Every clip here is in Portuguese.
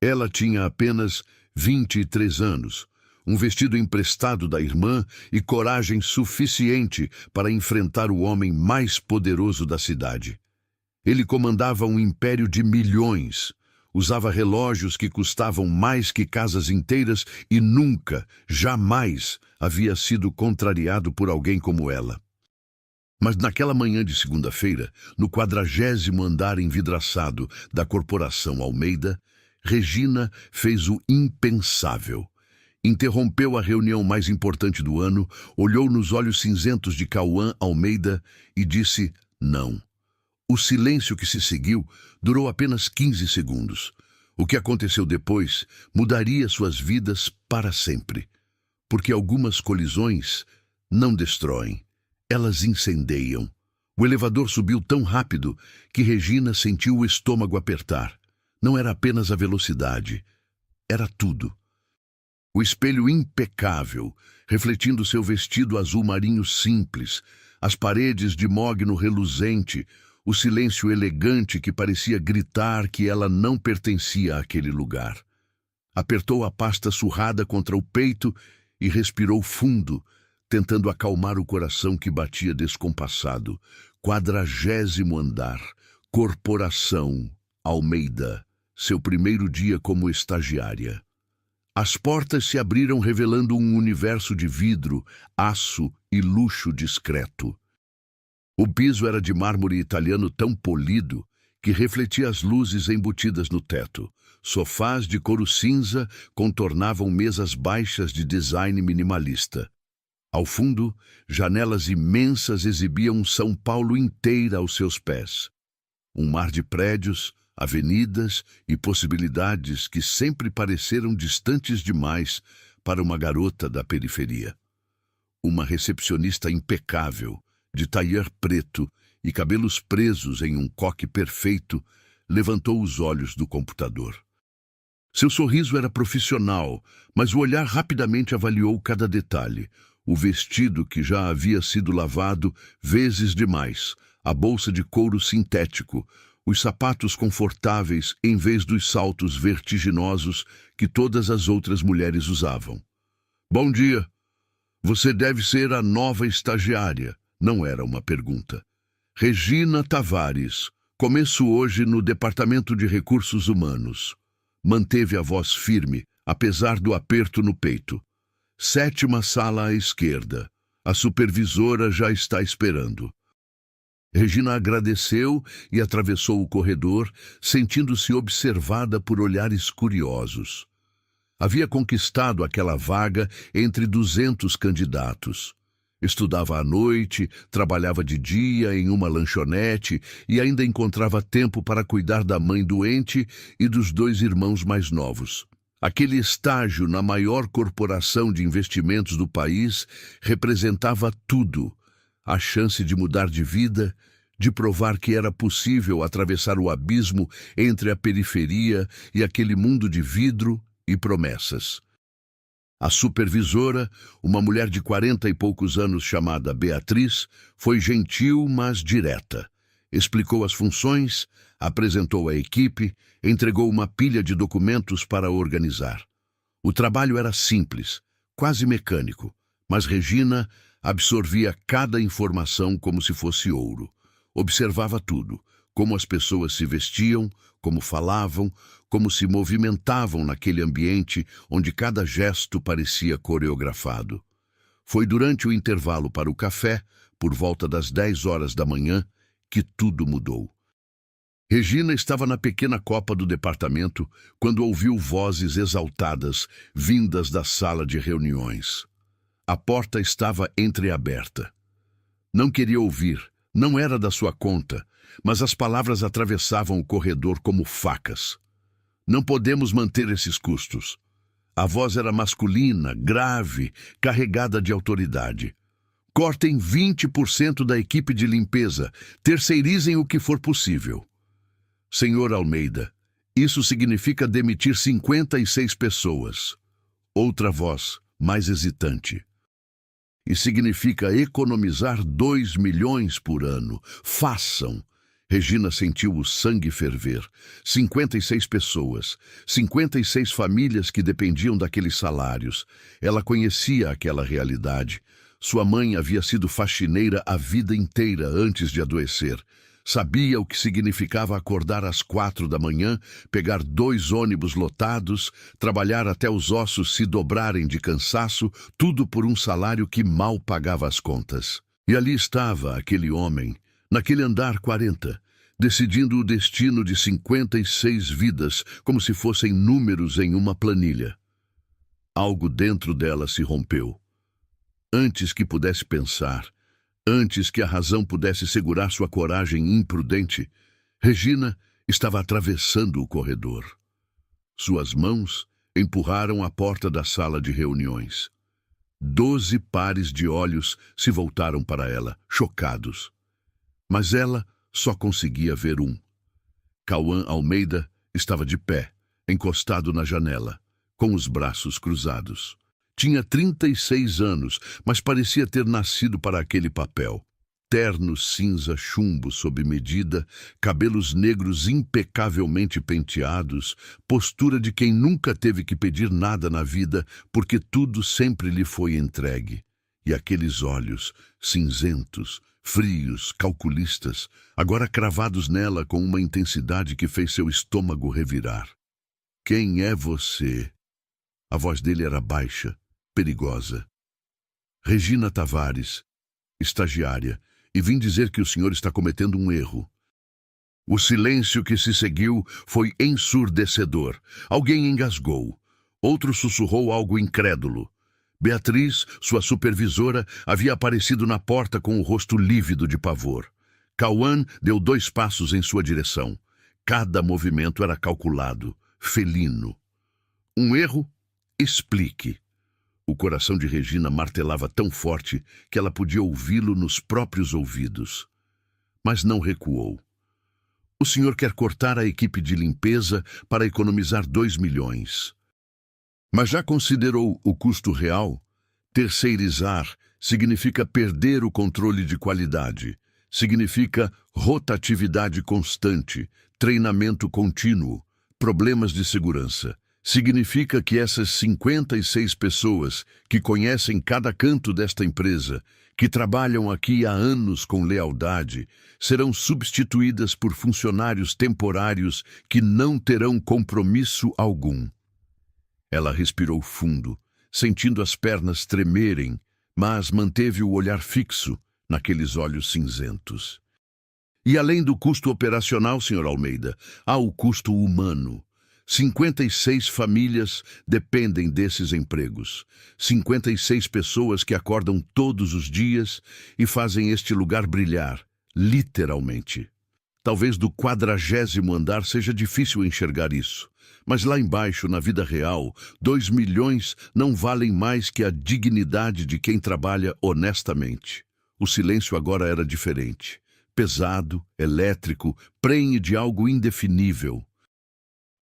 Ela tinha apenas 23 anos, um vestido emprestado da irmã e coragem suficiente para enfrentar o homem mais poderoso da cidade. Ele comandava um império de milhões, usava relógios que custavam mais que casas inteiras e nunca, jamais, havia sido contrariado por alguém como ela. Mas naquela manhã de segunda-feira, no 40º andar envidraçado da Corporação Almeida, Regina fez o impensável. Interrompeu a reunião mais importante do ano, olhou nos olhos cinzentos de Cauã Almeida e disse não. O silêncio que se seguiu durou apenas 15 segundos. O que aconteceu depois mudaria suas vidas para sempre. Porque algumas colisões não destroem, elas incendeiam. O elevador subiu tão rápido que Regina sentiu o estômago apertar. Não era apenas a velocidade, era tudo. O espelho impecável, refletindo seu vestido azul marinho simples, as paredes de mogno reluzente, o silêncio elegante que parecia gritar que ela não pertencia àquele lugar. Apertou a pasta surrada contra o peito e respirou fundo, tentando acalmar o coração que batia descompassado. 40º andar, Corporação Almeida, seu primeiro dia como estagiária. As portas se abriram revelando um universo de vidro, aço e luxo discreto. O piso era de mármore italiano tão polido que refletia as luzes embutidas no teto. Sofás de couro cinza contornavam mesas baixas de design minimalista. Ao fundo, janelas imensas exibiam São Paulo inteira aos seus pés. Um mar de prédios, avenidas e possibilidades que sempre pareceram distantes demais para uma garota da periferia. Uma recepcionista impecável, de tailleur preto e cabelos presos em um coque perfeito, levantou os olhos do computador. Seu sorriso era profissional, mas o olhar rapidamente avaliou cada detalhe. O vestido que já havia sido lavado vezes demais, a bolsa de couro sintético, os sapatos confortáveis em vez dos saltos vertiginosos que todas as outras mulheres usavam. Bom dia. Você deve ser a nova estagiária. Não era uma pergunta. Regina Tavares. Começo hoje no Departamento de Recursos Humanos. Manteve a voz firme, apesar do aperto no peito. 7ª sala à esquerda. A supervisora já está esperando. Regina agradeceu e atravessou o corredor, sentindo-se observada por olhares curiosos. Havia conquistado aquela vaga entre 200 candidatos. Estudava à noite, trabalhava de dia em uma lanchonete e ainda encontrava tempo para cuidar da mãe doente e dos 2 irmãos mais novos. Aquele estágio na maior corporação de investimentos do país representava tudo. A chance de mudar de vida, de provar que era possível atravessar o abismo entre a periferia e aquele mundo de vidro e promessas. A supervisora, uma mulher de 40 e poucos anos chamada Beatriz, foi gentil, mas direta. Explicou as funções, apresentou a equipe, entregou uma pilha de documentos para organizar. O trabalho era simples, quase mecânico, mas Regina absorvia cada informação como se fosse ouro. Observava tudo, como as pessoas se vestiam, como falavam, como se movimentavam naquele ambiente onde cada gesto parecia coreografado. Foi durante o intervalo para o café, por volta das 10 horas da manhã, que tudo mudou. Regina estava na pequena copa do departamento quando ouviu vozes exaltadas vindas da sala de reuniões. A porta estava entreaberta. Não queria ouvir, não era da sua conta, mas as palavras atravessavam o corredor como facas. Não podemos manter esses custos. A voz era masculina, grave, carregada de autoridade. Cortem 20% da equipe de limpeza, terceirizem o que for possível. Senhor Almeida, isso significa demitir 56 pessoas. Outra voz, mais hesitante. E significa economizar 2 milhões por ano. Façam. Regina sentiu o sangue ferver. 56 pessoas, 56 famílias que dependiam daqueles salários. Ela conhecia aquela realidade. Sua mãe havia sido faxineira a vida inteira antes de adoecer. Sabia o que significava acordar às 4 da manhã, pegar 2 ônibus lotados, trabalhar até os ossos se dobrarem de cansaço, tudo por um salário que mal pagava as contas. E ali estava aquele homem, naquele andar 40, decidindo o destino de 56 vidas, como se fossem números em uma planilha. Algo dentro dela se rompeu. Antes que pudesse pensar, antes que a razão pudesse segurar sua coragem imprudente, Regina estava atravessando o corredor. Suas mãos empurraram a porta da sala de reuniões. 12 pares de olhos se voltaram para ela, chocados. Mas ela só conseguia ver um. Cauã Almeida estava de pé, encostado na janela, com os braços cruzados. Tinha 36 anos, mas parecia ter nascido para aquele papel. Terno cinza chumbo sob medida, cabelos negros impecavelmente penteados, postura de quem nunca teve que pedir nada na vida, porque tudo sempre lhe foi entregue. E aqueles olhos, cinzentos, frios, calculistas, agora cravados nela com uma intensidade que fez seu estômago revirar. Quem é você? A voz dele era baixa, perigosa. Regina Tavares, estagiária, e vim dizer que o senhor está cometendo um erro. O silêncio que se seguiu foi ensurdecedor. Alguém engasgou. Outro sussurrou algo incrédulo. Beatriz, sua supervisora, havia aparecido na porta com o rosto lívido de pavor. Cauã deu 2 passos em sua direção. Cada movimento era calculado, felino. Um erro? Explique. O coração de Regina martelava tão forte que ela podia ouvi-lo nos próprios ouvidos. Mas não recuou. O senhor quer cortar a equipe de limpeza para economizar 2 milhões. Mas já considerou o custo real? Terceirizar significa perder o controle de qualidade. Significa rotatividade constante, treinamento contínuo, problemas de segurança. Significa que essas 56 pessoas que conhecem cada canto desta empresa, que trabalham aqui há anos com lealdade, serão substituídas por funcionários temporários que não terão compromisso algum. Ela respirou fundo, sentindo as pernas tremerem, mas manteve o olhar fixo naqueles olhos cinzentos. E além do custo operacional, Sr. Almeida, há o custo humano. 56 famílias dependem desses empregos. 56 pessoas que acordam todos os dias e fazem este lugar brilhar, literalmente. Talvez do 40º andar seja difícil enxergar isso. Mas lá embaixo, na vida real, 2 milhões não valem mais que a dignidade de quem trabalha honestamente. O silêncio agora era diferente. Pesado, elétrico, prenhe de algo indefinível.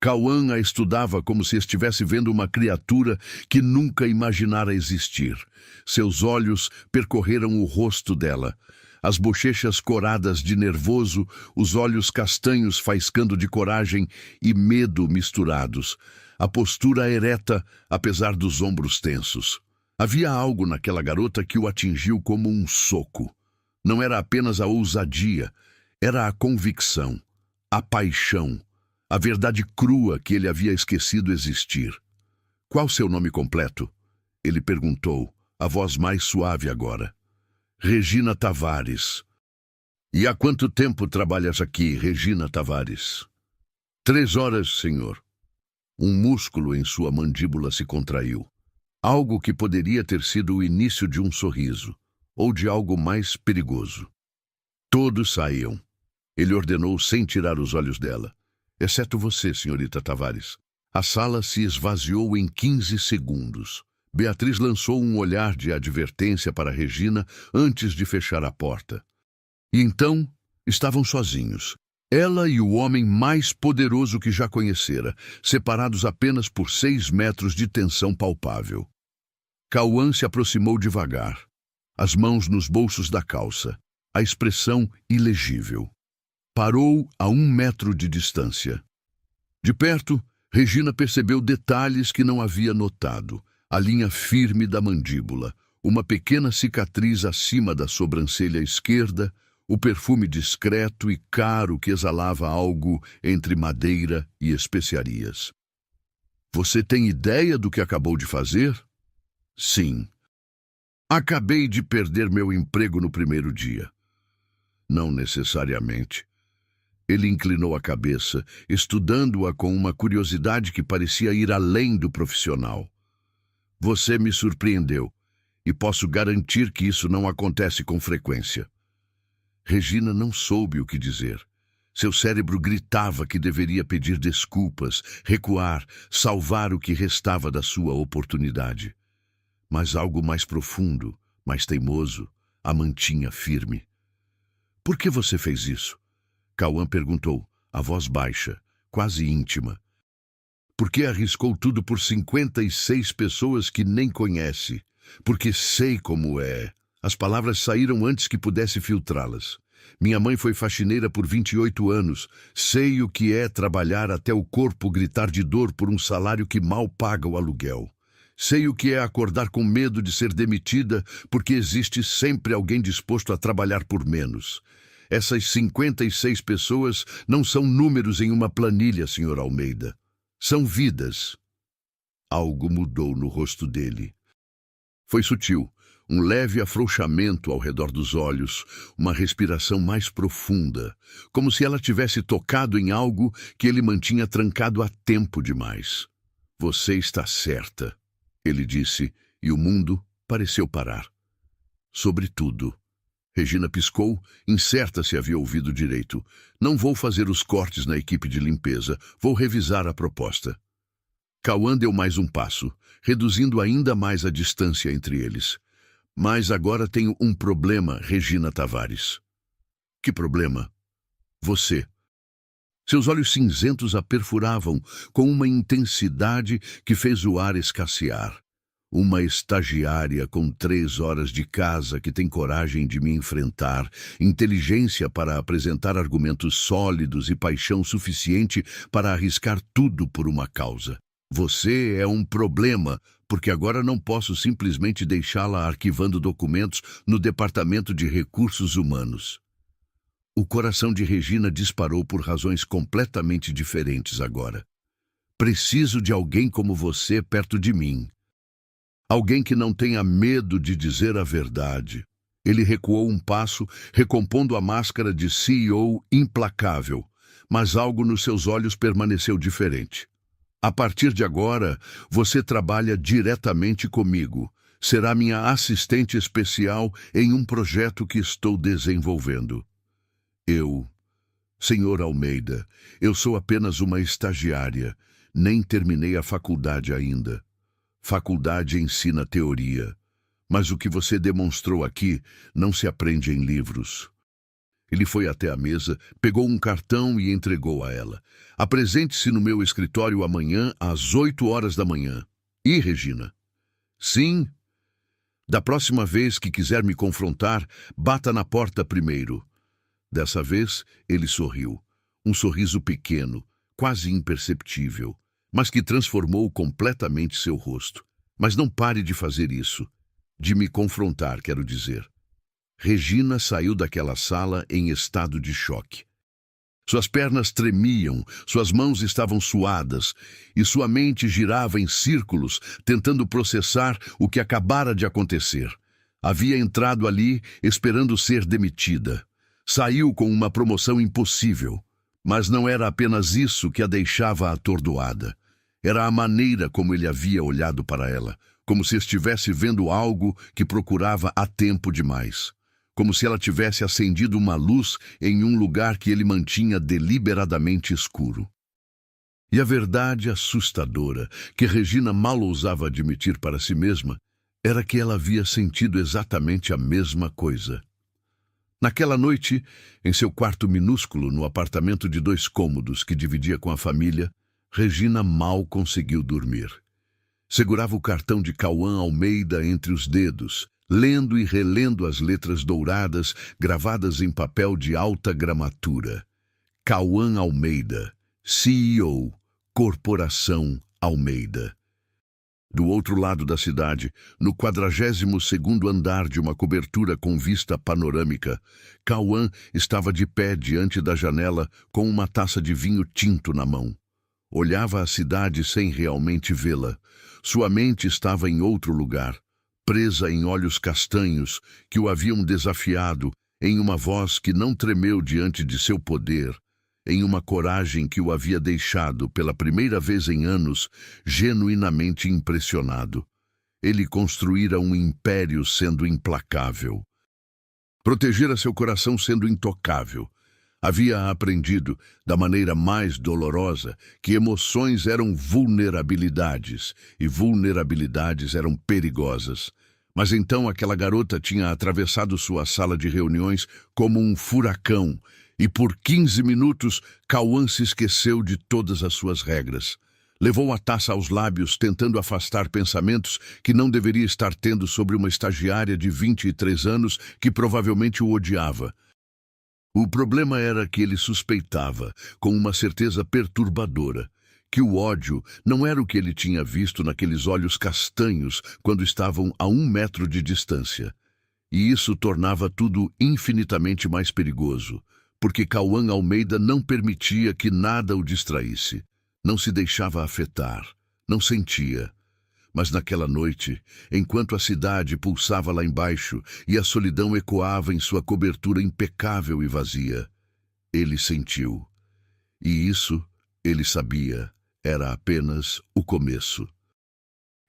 Cauã a estudava como se estivesse vendo uma criatura que nunca imaginara existir. Seus olhos percorreram o rosto dela. As bochechas coradas de nervoso, os olhos castanhos faiscando de coragem e medo misturados. A postura ereta, apesar dos ombros tensos. Havia algo naquela garota que o atingiu como um soco. Não era apenas a ousadia, era a convicção, a paixão. A verdade crua que ele havia esquecido existir. Qual seu nome completo? Ele perguntou, a voz mais suave agora. Regina Tavares. E há quanto tempo trabalhas aqui, Regina Tavares? 3 horas, senhor. Um músculo em sua mandíbula se contraiu. Algo que poderia ter sido o início de um sorriso, ou de algo mais perigoso. Todos saíam. Ele ordenou sem tirar os olhos dela. Exceto você, senhorita Tavares. A sala se esvaziou em 15 segundos. Beatriz lançou um olhar de advertência para Regina antes de fechar a porta. E então, estavam sozinhos. Ela e o homem mais poderoso que já conhecera, separados apenas por 6 metros de tensão palpável. Cauã se aproximou devagar, as mãos nos bolsos da calça, a expressão ilegível. parou a 1 metro de distância. De perto, Regina percebeu detalhes que não havia notado. A linha firme da mandíbula, uma pequena cicatriz acima da sobrancelha esquerda, o perfume discreto e caro que exalava algo entre madeira e especiarias. Você tem ideia do que acabou de fazer? Sim. Acabei de perder meu emprego no primeiro dia. Não necessariamente. Ele inclinou a cabeça, estudando-a com uma curiosidade que parecia ir além do profissional. Você me surpreendeu, e posso garantir que isso não acontece com frequência. Regina não soube o que dizer. Seu cérebro gritava que deveria pedir desculpas, recuar, salvar o que restava da sua oportunidade. Mas algo mais profundo, mais teimoso, a mantinha firme. Por que você fez isso? Cauã perguntou, a voz baixa, quase íntima. Por que arriscou tudo por 56 pessoas que nem conhece? Porque sei como é. As palavras saíram antes que pudesse filtrá-las. Minha mãe foi faxineira por 28 anos. Sei o que é trabalhar até o corpo gritar de dor por um salário que mal paga o aluguel. Sei o que é acordar com medo de ser demitida porque existe sempre alguém disposto a trabalhar por menos. Essas 56 pessoas não são números em uma planilha, Sr. Almeida. São vidas. Algo mudou no rosto dele. Foi sutil, um leve afrouxamento ao redor dos olhos, uma respiração mais profunda, como se ela tivesse tocado em algo que ele mantinha trancado há tempo demais. Você está certa, ele disse, e o mundo pareceu parar. Sobretudo. Regina piscou, incerta se havia ouvido direito. Não vou fazer os cortes na equipe de limpeza, vou revisar a proposta. Cauã deu mais um passo, reduzindo ainda mais a distância entre eles. Mas agora tenho um problema, Regina Tavares. Que problema? Você. Seus olhos cinzentos a perfuravam com uma intensidade que fez o ar escassear. Uma estagiária com 3 horas de casa que tem coragem de me enfrentar, inteligência para apresentar argumentos sólidos e paixão suficiente para arriscar tudo por uma causa. Você é um problema, porque agora não posso simplesmente deixá-la arquivando documentos no Departamento de Recursos Humanos. O coração de Regina disparou por razões completamente diferentes agora. Preciso de alguém como você perto de mim. Alguém que não tenha medo de dizer a verdade. Ele recuou um passo, recompondo a máscara de CEO implacável, mas algo nos seus olhos permaneceu diferente. A partir de agora, você trabalha diretamente comigo. Será minha assistente especial em um projeto que estou desenvolvendo. Senhor Almeida, eu sou apenas uma estagiária. Nem terminei a faculdade ainda. Faculdade ensina teoria, mas o que você demonstrou aqui não se aprende em livros. Ele foi até a mesa, pegou um cartão e entregou a ela. Apresente-se no meu escritório amanhã às 8 horas da manhã. E, Regina? Sim. Da próxima vez que quiser me confrontar, bata na porta primeiro. Dessa vez, ele sorriu. Um sorriso pequeno, quase imperceptível, mas que transformou completamente seu rosto. Mas não pare de fazer isso. De me confrontar, quero dizer. Regina saiu daquela sala em estado de choque. Suas pernas tremiam, suas mãos estavam suadas, e sua mente girava em círculos, tentando processar o que acabara de acontecer. Havia entrado ali esperando ser demitida. Saiu com uma promoção impossível. Mas não era apenas isso que a deixava atordoada. Era a maneira como ele havia olhado para ela, como se estivesse vendo algo que procurava há tempo demais. Como se ela tivesse acendido uma luz em um lugar que ele mantinha deliberadamente escuro. E a verdade assustadora, que Regina mal ousava admitir para si mesma, era que ela havia sentido exatamente a mesma coisa. Naquela noite, em seu quarto minúsculo no apartamento de 2 cômodos que dividia com a família, Regina mal conseguiu dormir. Segurava o cartão de Cauã Almeida entre os dedos, lendo e relendo as letras douradas gravadas em papel de alta gramatura. Cauã Almeida, CEO, Corporação Almeida. Do outro lado da cidade, no 42º andar de uma cobertura com vista panorâmica, Cauã estava de pé diante da janela com uma taça de vinho tinto na mão. Olhava a cidade sem realmente vê-la. Sua mente estava em outro lugar, presa em olhos castanhos que o haviam desafiado, em uma voz que não tremeu diante de seu poder, em uma coragem que o havia deixado, pela primeira vez em anos, genuinamente impressionado. Ele construíra um império sendo implacável. Protegera seu coração sendo intocável. Havia aprendido, da maneira mais dolorosa, que emoções eram vulnerabilidades, e vulnerabilidades eram perigosas. Mas então aquela garota tinha atravessado sua sala de reuniões como um furacão, e por 15 minutos Cauã se esqueceu de todas as suas regras. Levou a taça aos lábios, tentando afastar pensamentos que não deveria estar tendo sobre uma estagiária de 23 anos que provavelmente o odiava. O problema era que ele suspeitava, com uma certeza perturbadora, que o ódio não era o que ele tinha visto naqueles olhos castanhos quando estavam a 1 metro de distância. E isso tornava tudo infinitamente mais perigoso, porque Cauã Almeida não permitia que nada o distraísse. Não se deixava afetar, não sentia. Mas naquela noite, enquanto a cidade pulsava lá embaixo e a solidão ecoava em sua cobertura impecável e vazia, ele sentiu. E isso, ele sabia, era apenas o começo.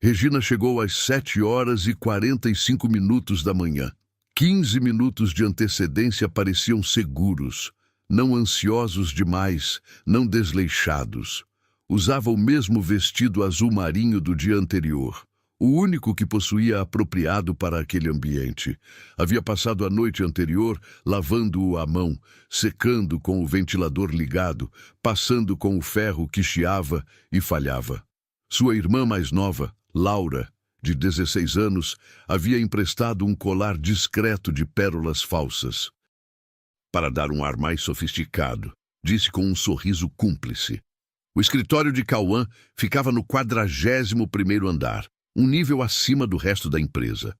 Regina chegou às 7h45 da manhã. 15 minutos de antecedência pareciam seguros, não ansiosos demais, não desleixados. Usava o mesmo vestido azul marinho do dia anterior, o único que possuía apropriado para aquele ambiente. Havia passado a noite anterior lavando-o à mão, secando com o ventilador ligado, passando com o ferro que chiava e falhava. Sua irmã mais nova, Laura, de 16 anos, havia emprestado um colar discreto de pérolas falsas. Para dar um ar mais sofisticado, disse com um sorriso cúmplice. O escritório de Cauã ficava no 41º andar, um nível acima do resto da empresa.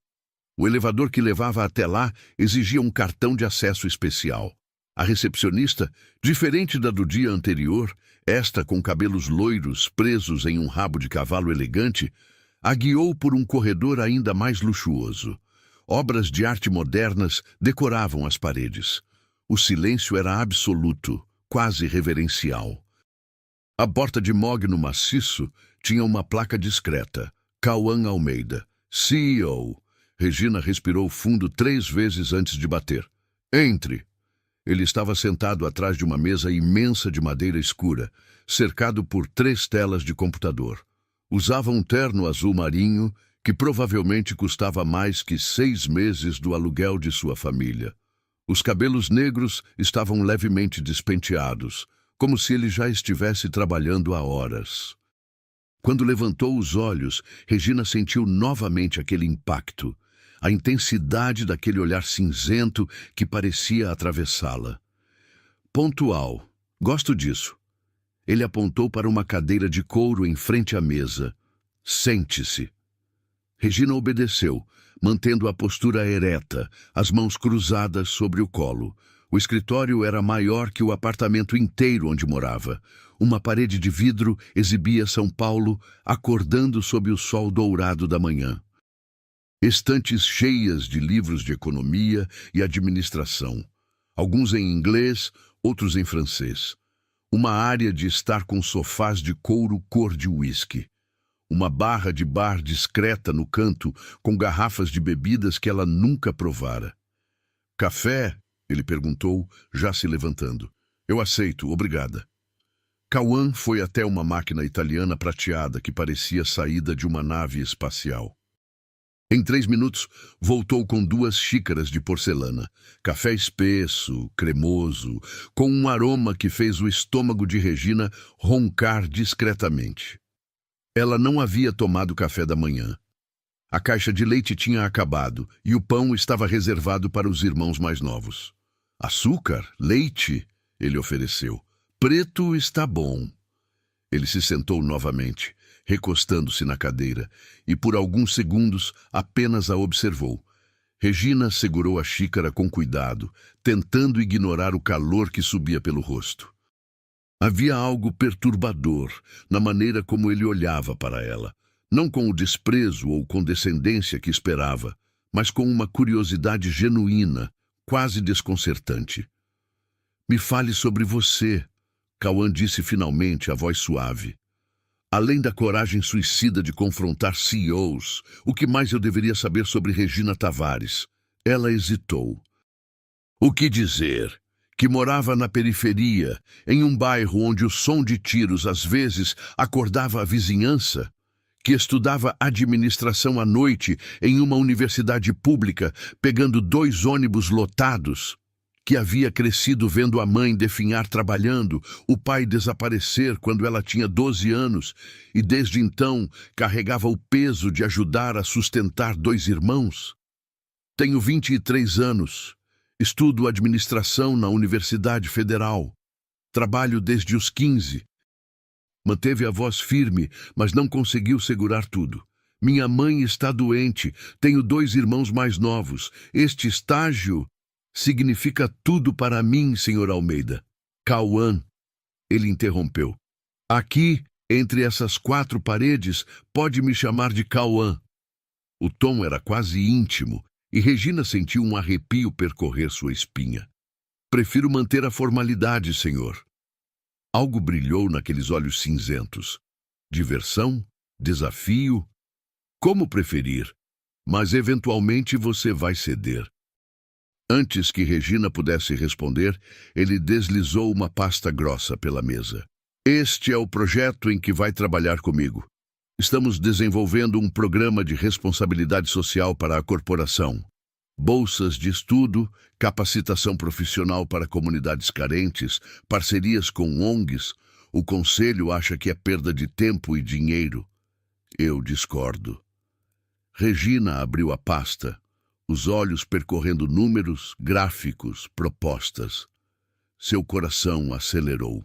O elevador que levava até lá exigia um cartão de acesso especial. A recepcionista, diferente da do dia anterior, esta com cabelos loiros presos em um rabo de cavalo elegante, a guiou por um corredor ainda mais luxuoso. Obras de arte modernas decoravam as paredes. O silêncio era absoluto, quase reverencial. A porta de mogno maciço tinha uma placa discreta. Cauã Almeida, CEO. Regina respirou fundo 3 vezes antes de bater. Entre. Ele estava sentado atrás de uma mesa imensa de madeira escura, cercado por 3 telas de computador. Usava um terno azul marinho que provavelmente custava mais que 6 meses do aluguel de sua família. Os cabelos negros estavam levemente despenteados, como se ele já estivesse trabalhando há horas. Quando levantou os olhos, Regina sentiu novamente aquele impacto, a intensidade daquele olhar cinzento que parecia atravessá-la. Pontual. Gosto disso. Ele apontou para uma cadeira de couro em frente à mesa. Sente-se. Regina obedeceu, mantendo a postura ereta, as mãos cruzadas sobre o colo. O escritório era maior que o apartamento inteiro onde morava. Uma parede de vidro exibia São Paulo acordando sob o sol dourado da manhã. Estantes cheias de livros de economia e administração, alguns em inglês, outros em francês. Uma área de estar com sofás de couro cor de uísque. Uma barra de bar discreta no canto, com garrafas de bebidas que ela nunca provara. Café? Ele perguntou, já se levantando. Eu aceito, obrigada. Cauã foi até uma máquina italiana prateada que parecia saída de uma nave espacial. Em 3 minutos, voltou com 2 xícaras de porcelana, café espesso, cremoso, com um aroma que fez o estômago de Regina roncar discretamente. Ela não havia tomado café da manhã. A caixa de leite tinha acabado e o pão estava reservado para os irmãos mais novos. Açúcar? Leite? Ele ofereceu. Preto está bom. Ele se sentou novamente, recostando-se na cadeira, e por alguns segundos apenas a observou. Regina segurou a xícara com cuidado, tentando ignorar o calor que subia pelo rosto. Havia algo perturbador na maneira como ele olhava para ela, não com o desprezo ou condescendência que esperava, mas com uma curiosidade genuína, quase desconcertante. "Me fale sobre você", Cauã disse finalmente, a voz suave. "Além da coragem suicida de confrontar CEOs, o que mais eu deveria saber sobre Regina Tavares?" Ela hesitou. "O que dizer? Que morava na periferia, em um bairro onde o som de tiros às vezes acordava a vizinhança? Que estudava administração à noite em uma universidade pública, pegando 2 ônibus lotados? Que havia crescido vendo a mãe definhar trabalhando, o pai desaparecer quando ela tinha 12 anos e desde então carregava o peso de ajudar a sustentar 2 irmãos? Tenho 23 anos, estudo administração na Universidade Federal, trabalho desde os 15. Manteve a voz firme, mas não conseguiu segurar tudo. "Minha mãe está doente, tenho 2 irmãos mais novos. Este estágio significa tudo para mim, Sr. Almeida." "Cauã", ele interrompeu. "Aqui, entre essas 4 paredes, pode me chamar de Cauã." O tom era quase íntimo, e Regina sentiu um arrepio percorrer sua espinha. "Prefiro manter a formalidade, senhor." Algo brilhou naqueles olhos cinzentos. Diversão? Desafio? Como preferir, mas eventualmente você vai ceder. Antes que Regina pudesse responder, ele deslizou uma pasta grossa pela mesa. "Este é o projeto em que vai trabalhar comigo. Estamos desenvolvendo um programa de responsabilidade social para a corporação. Bolsas de estudo, capacitação profissional para comunidades carentes, parcerias com ONGs. O conselho acha que é perda de tempo e dinheiro. Eu discordo." Regina abriu a pasta, os olhos percorrendo números, gráficos, propostas. Seu coração acelerou.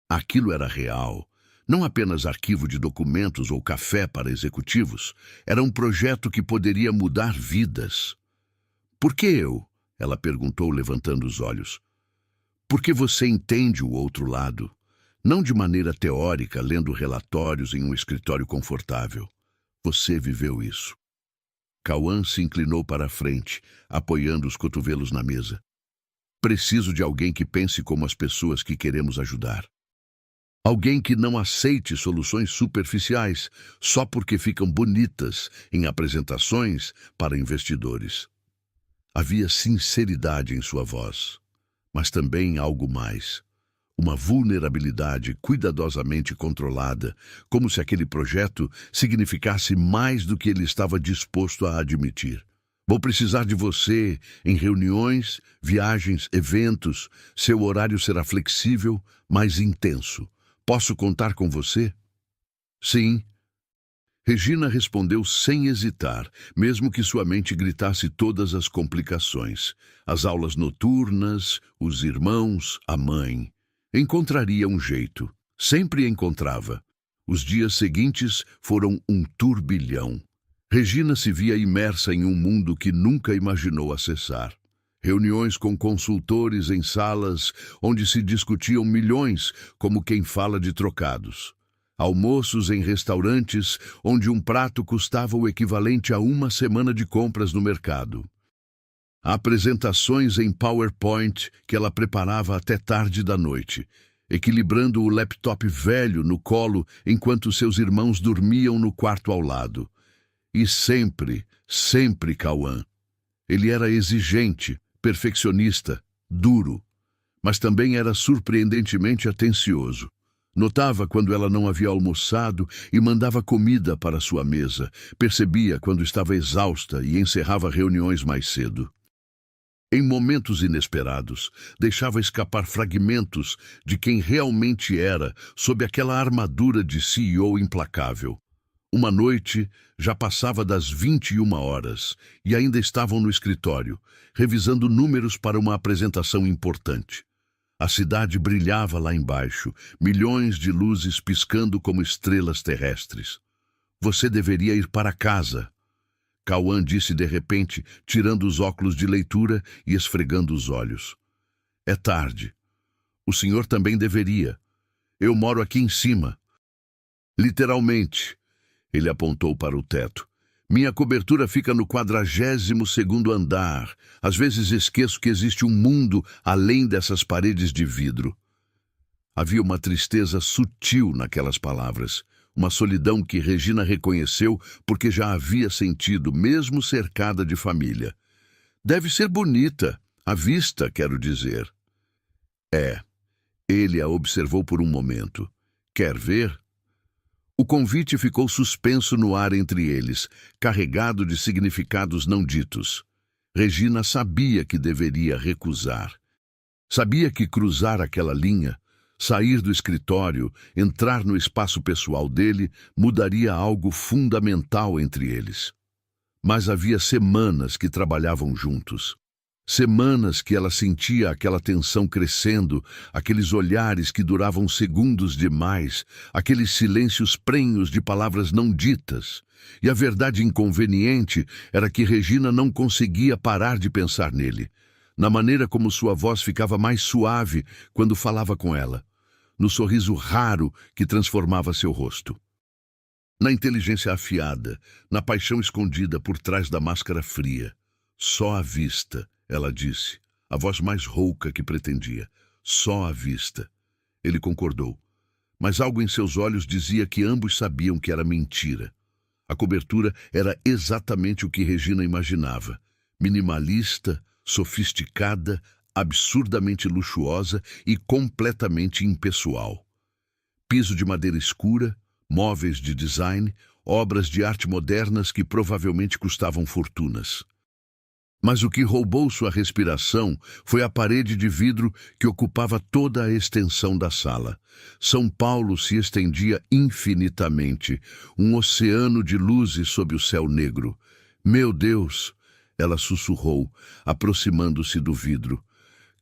Aquilo era real. Não apenas arquivo de documentos ou café para executivos. Era um projeto que poderia mudar vidas. "Por que eu?" ela perguntou, levantando os olhos. "Porque você entende o outro lado. Não de maneira teórica, lendo relatórios em um escritório confortável. Você viveu isso." Cauã se inclinou para a frente, apoiando os cotovelos na mesa. "Preciso de alguém que pense como as pessoas que queremos ajudar. Alguém que não aceite soluções superficiais só porque ficam bonitas em apresentações para investidores." Havia sinceridade em sua voz, mas também algo mais. Uma vulnerabilidade cuidadosamente controlada, como se aquele projeto significasse mais do que ele estava disposto a admitir. "Vou precisar de você em reuniões, viagens, eventos. Seu horário será flexível, mas intenso. Posso contar com você?" "Sim." Regina respondeu sem hesitar, mesmo que sua mente gritasse todas as complicações. As aulas noturnas, os irmãos, a mãe. Encontraria um jeito. Sempre encontrava. Os dias seguintes foram um turbilhão. Regina se via imersa em um mundo que nunca imaginou acessar. Reuniões com consultores em salas onde se discutiam milhões, como quem fala de trocados. Almoços em restaurantes onde um prato custava o equivalente a uma semana de compras no mercado. Apresentações em PowerPoint que ela preparava até tarde da noite, equilibrando o laptop velho no colo enquanto seus irmãos dormiam no quarto ao lado. E sempre, sempre Cauã. Ele era exigente, perfeccionista, duro, mas também era surpreendentemente atencioso. Notava quando ela não havia almoçado e mandava comida para sua mesa. Percebia quando estava exausta e encerrava reuniões mais cedo. Em momentos inesperados, deixava escapar fragmentos de quem realmente era sob aquela armadura de CEO implacável. Uma noite, já passava das 21 horas e ainda estavam no escritório, revisando números para uma apresentação importante. A cidade brilhava lá embaixo, milhões de luzes piscando como estrelas terrestres. Você deveria ir para casa, Cauã disse de repente, tirando os óculos de leitura e esfregando os olhos. É tarde. O senhor também deveria. Eu moro aqui em cima. Literalmente. Ele apontou para o teto. Minha cobertura fica no 42º andar. Às vezes esqueço que existe um mundo além dessas paredes de vidro. Havia uma tristeza sutil naquelas palavras. Uma solidão que Regina reconheceu porque já havia sentido, mesmo cercada de família. Deve ser bonita, à vista, quero dizer. É. Ele a observou por um momento. Quer ver? O convite ficou suspenso no ar entre eles, carregado de significados não ditos. Regina sabia que deveria recusar. Sabia que cruzar aquela linha, sair do escritório, entrar no espaço pessoal dele, mudaria algo fundamental entre eles. Mas havia semanas que trabalhavam juntos. Semanas que ela sentia aquela tensão crescendo, aqueles olhares que duravam segundos demais, aqueles silêncios prenhos de palavras não ditas. E a verdade inconveniente era que Regina não conseguia parar de pensar nele, na maneira como sua voz ficava mais suave quando falava com ela, no sorriso raro que transformava seu rosto. Na inteligência afiada, na paixão escondida por trás da máscara fria. Só à vista, ela disse, a voz mais rouca que pretendia. Só à vista. Ele concordou. Mas algo em seus olhos dizia que ambos sabiam que era mentira. A cobertura era exatamente o que Regina imaginava. Minimalista, sofisticada, absurdamente luxuosa e completamente impessoal. Piso de madeira escura, móveis de design, obras de arte modernas que provavelmente custavam fortunas. Mas o que roubou sua respiração foi a parede de vidro que ocupava toda a extensão da sala. São Paulo se estendia infinitamente, um oceano de luzes sob o céu negro. Meu Deus! Ela sussurrou, aproximando-se do vidro.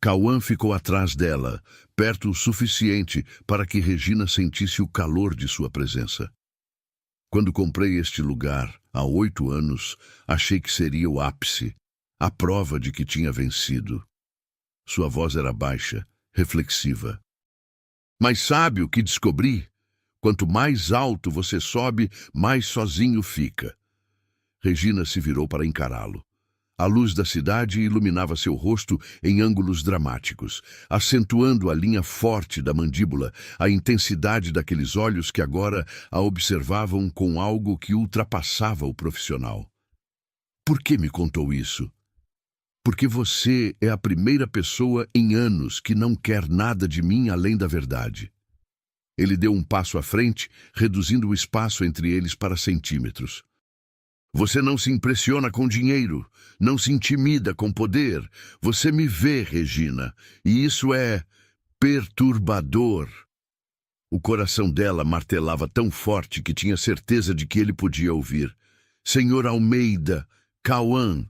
Cauã ficou atrás dela, perto o suficiente para que Regina sentisse o calor de sua presença. Quando comprei este lugar, há 8 anos, achei que seria o ápice, a prova de que tinha vencido. Sua voz era baixa, reflexiva. Mas sabe o que descobri? Quanto mais alto você sobe, mais sozinho fica. Regina se virou para encará-lo. A luz da cidade iluminava seu rosto em ângulos dramáticos, acentuando a linha forte da mandíbula, a intensidade daqueles olhos que agora a observavam com algo que ultrapassava o profissional. Por que me contou isso? Porque você é a primeira pessoa em anos que não quer nada de mim além da verdade. Ele deu um passo à frente, reduzindo o espaço entre eles para centímetros. Você não se impressiona com dinheiro, não se intimida com poder. Você me vê, Regina, e isso é perturbador. O coração dela martelava tão forte que tinha certeza de que ele podia ouvir. Senhor Almeida, Cauã.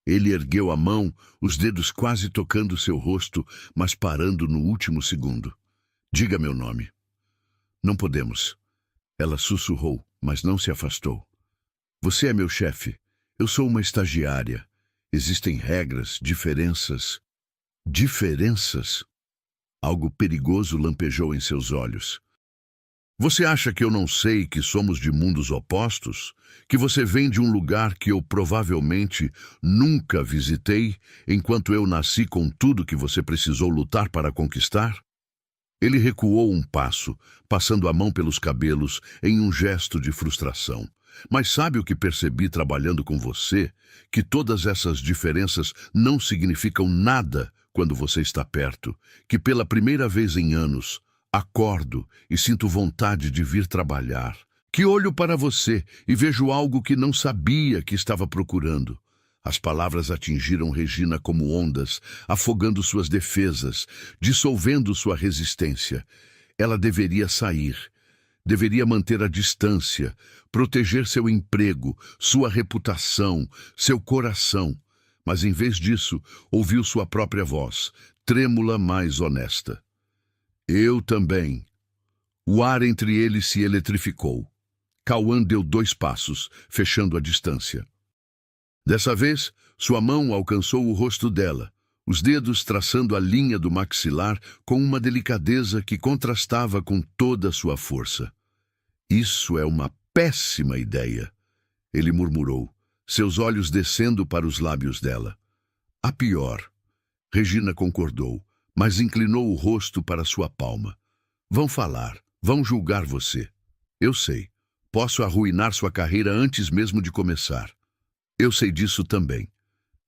Ele ergueu a mão, os dedos quase tocando seu rosto, mas parando no último segundo. Diga meu nome. Não podemos. Ela sussurrou, mas não se afastou. Você é meu chefe. Eu sou uma estagiária. Existem regras, diferenças. Diferenças? Algo perigoso lampejou em seus olhos. Você acha que eu não sei que somos de mundos opostos? Que você vem de um lugar que eu provavelmente nunca visitei, enquanto eu nasci com tudo que você precisou lutar para conquistar? Ele recuou um passo, passando a mão pelos cabelos em um gesto de frustração. Mas sabe o que percebi trabalhando com você? Que todas essas diferenças não significam nada quando você está perto. Que pela primeira vez em anos, acordo e sinto vontade de vir trabalhar. Que olho para você e vejo algo que não sabia que estava procurando. As palavras atingiram Regina como ondas, afogando suas defesas, dissolvendo sua resistência. Ela deveria sair. Deveria manter a distância, proteger seu emprego, sua reputação, seu coração. mas em vez disso, ouviu sua própria voz, trêmula, mas honesta. Eu também. O ar entre eles se eletrificou. Cauã deu 2 passos, fechando a distância. Dessa vez, sua mão alcançou o rosto dela, os dedos traçando a linha do maxilar com uma delicadeza que contrastava com toda a sua força. Isso é uma péssima ideia, ele murmurou, seus olhos descendo para os lábios dela. A pior. Regina concordou, mas inclinou o rosto para sua palma. Vão falar, vão julgar você. Eu sei. Posso arruinar sua carreira antes mesmo de começar. Eu sei disso também.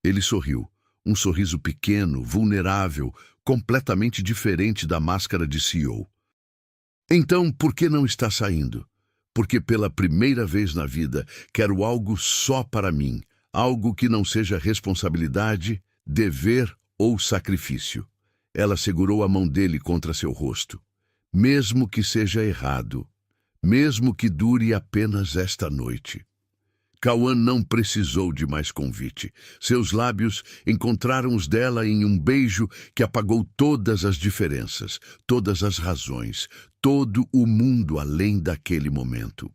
Ele sorriu. Um sorriso pequeno, vulnerável, completamente diferente da máscara de CEO. Então, por que não está saindo? Porque pela primeira vez na vida quero algo só para mim, algo que não seja responsabilidade, dever ou sacrifício. Ela segurou a mão dele contra seu rosto. Mesmo que seja errado, mesmo que dure apenas esta noite. Cauã não precisou de mais convite. Seus lábios encontraram os dela em um beijo que apagou todas as diferenças, todas as razões, todo o mundo além daquele momento.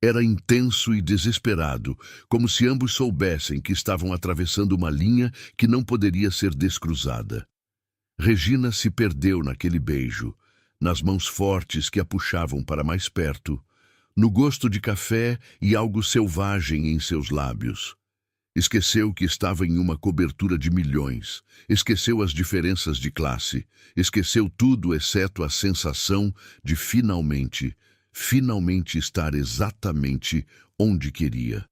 Era intenso e desesperado, como se ambos soubessem que estavam atravessando uma linha que não poderia ser descruzada. Regina se perdeu naquele beijo, nas mãos fortes que a puxavam para mais perto, no gosto de café e algo selvagem em seus lábios. Esqueceu que estava em uma cobertura de milhões, esqueceu as diferenças de classe, esqueceu tudo exceto a sensação de finalmente estar exatamente onde queria.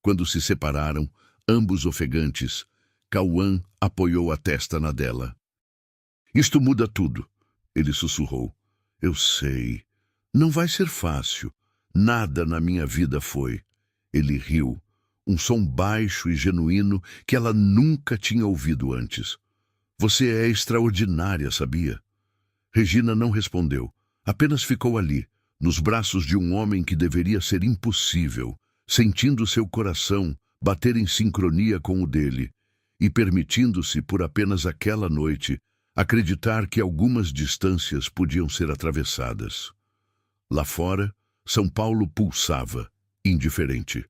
Quando se separaram, ambos ofegantes, Cauã apoiou a testa na dela. Isto muda tudo, ele sussurrou. Eu sei. Não vai ser fácil. Nada na minha vida foi. Ele riu, um som baixo e genuíno que ela nunca tinha ouvido antes. Você é extraordinária, sabia? Regina não respondeu, apenas ficou ali, nos braços de um homem que deveria ser impossível, sentindo seu coração bater em sincronia com o dele e permitindo-se, por apenas aquela noite, acreditar que algumas distâncias podiam ser atravessadas. Lá fora, São Paulo pulsava, indiferente.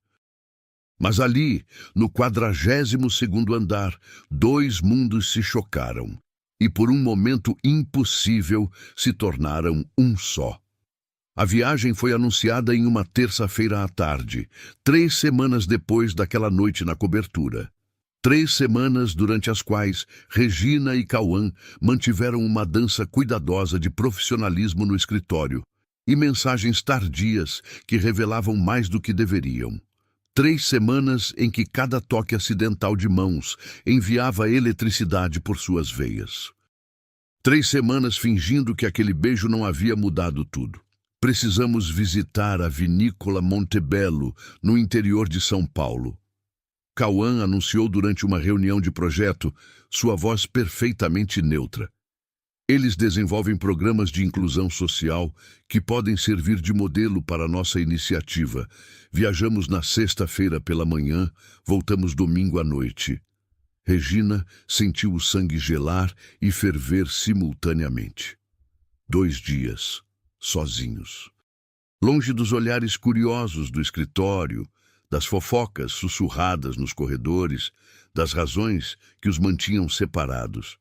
Mas ali, no 42º andar, 2 mundos se chocaram e por um momento impossível se tornaram um só. A viagem foi anunciada em uma terça-feira à tarde, 3 semanas depois daquela noite na cobertura. 3 semanas durante as quais Regina e Cauã mantiveram uma dança cuidadosa de profissionalismo no escritório e mensagens tardias que revelavam mais do que deveriam. 3 semanas em que cada toque acidental de mãos enviava eletricidade por suas veias. 3 semanas fingindo que aquele beijo não havia mudado tudo. Precisamos visitar a vinícola Montebello, no interior de São Paulo. Cauã anunciou durante uma reunião de projeto, sua voz perfeitamente neutra. Eles desenvolvem programas de inclusão social que podem servir de modelo para nossa iniciativa. Viajamos na sexta-feira pela manhã, voltamos domingo à noite. Regina sentiu o sangue gelar e ferver simultaneamente. 2 dias, sozinhos. Longe dos olhares curiosos do escritório, das fofocas sussurradas nos corredores, das razões que os mantinham separados.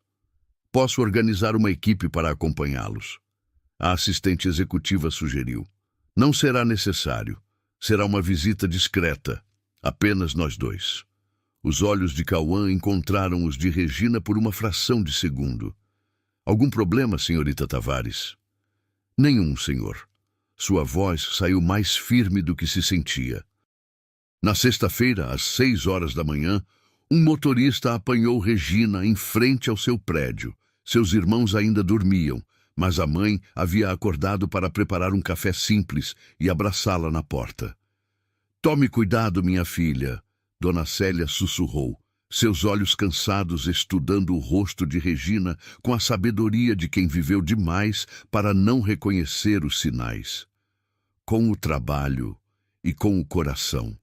Posso organizar uma equipe para acompanhá-los. A assistente executiva sugeriu. Não será necessário. Será uma visita discreta. Apenas nós 2. Os olhos de Cauã encontraram os de Regina por uma fração de segundo. Algum problema, senhorita Tavares? Nenhum, senhor. Sua voz saiu mais firme do que se sentia. Na sexta-feira, às 6 horas da manhã, um motorista apanhou Regina em frente ao seu prédio. Seus irmãos ainda dormiam, mas a mãe havia acordado para preparar um café simples e abraçá-la na porta. Tome cuidado, minha filha, Dona Célia sussurrou, seus olhos cansados estudando o rosto de Regina com a sabedoria de quem viveu demais para não reconhecer os sinais. Com o trabalho e com o coração.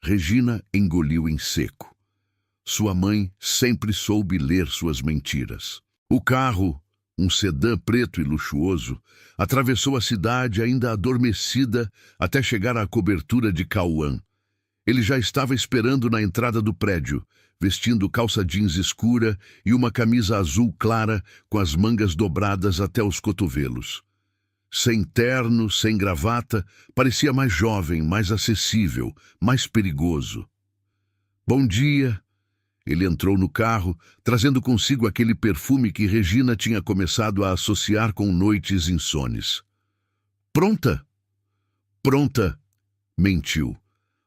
Regina engoliu em seco. Sua mãe sempre soube ler suas mentiras. O carro, um sedã preto e luxuoso, atravessou a cidade ainda adormecida até chegar à cobertura de Cauã. Ele já estava esperando na entrada do prédio, vestindo calça jeans escura e uma camisa azul clara com as mangas dobradas até os cotovelos. Sem terno, sem gravata, parecia mais jovem, mais acessível, mais perigoso. Bom dia! Ele entrou no carro, trazendo consigo aquele perfume que Regina tinha começado a associar com noites insones. Pronta? Pronta, mentiu.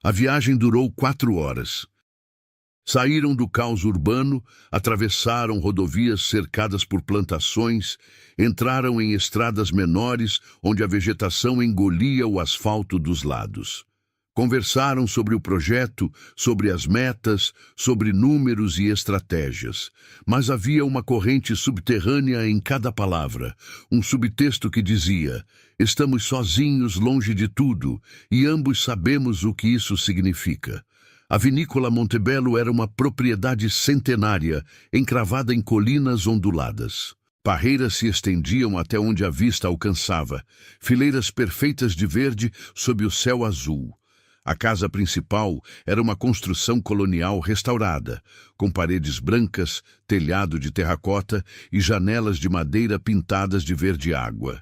A viagem durou 4 horas. Saíram do caos urbano, atravessaram rodovias cercadas por plantações, entraram em estradas menores onde a vegetação engolia o asfalto dos lados. Conversaram sobre o projeto, sobre as metas, sobre números e estratégias. Mas havia uma corrente subterrânea em cada palavra, um subtexto que dizia: estamos sozinhos longe de tudo, e ambos sabemos o que isso significa. A vinícola Montebello era uma propriedade centenária, encravada em colinas onduladas. Parreiras se estendiam até onde a vista alcançava, fileiras perfeitas de verde sob o céu azul. A casa principal era uma construção colonial restaurada, com paredes brancas, telhado de terracota e janelas de madeira pintadas de verde água.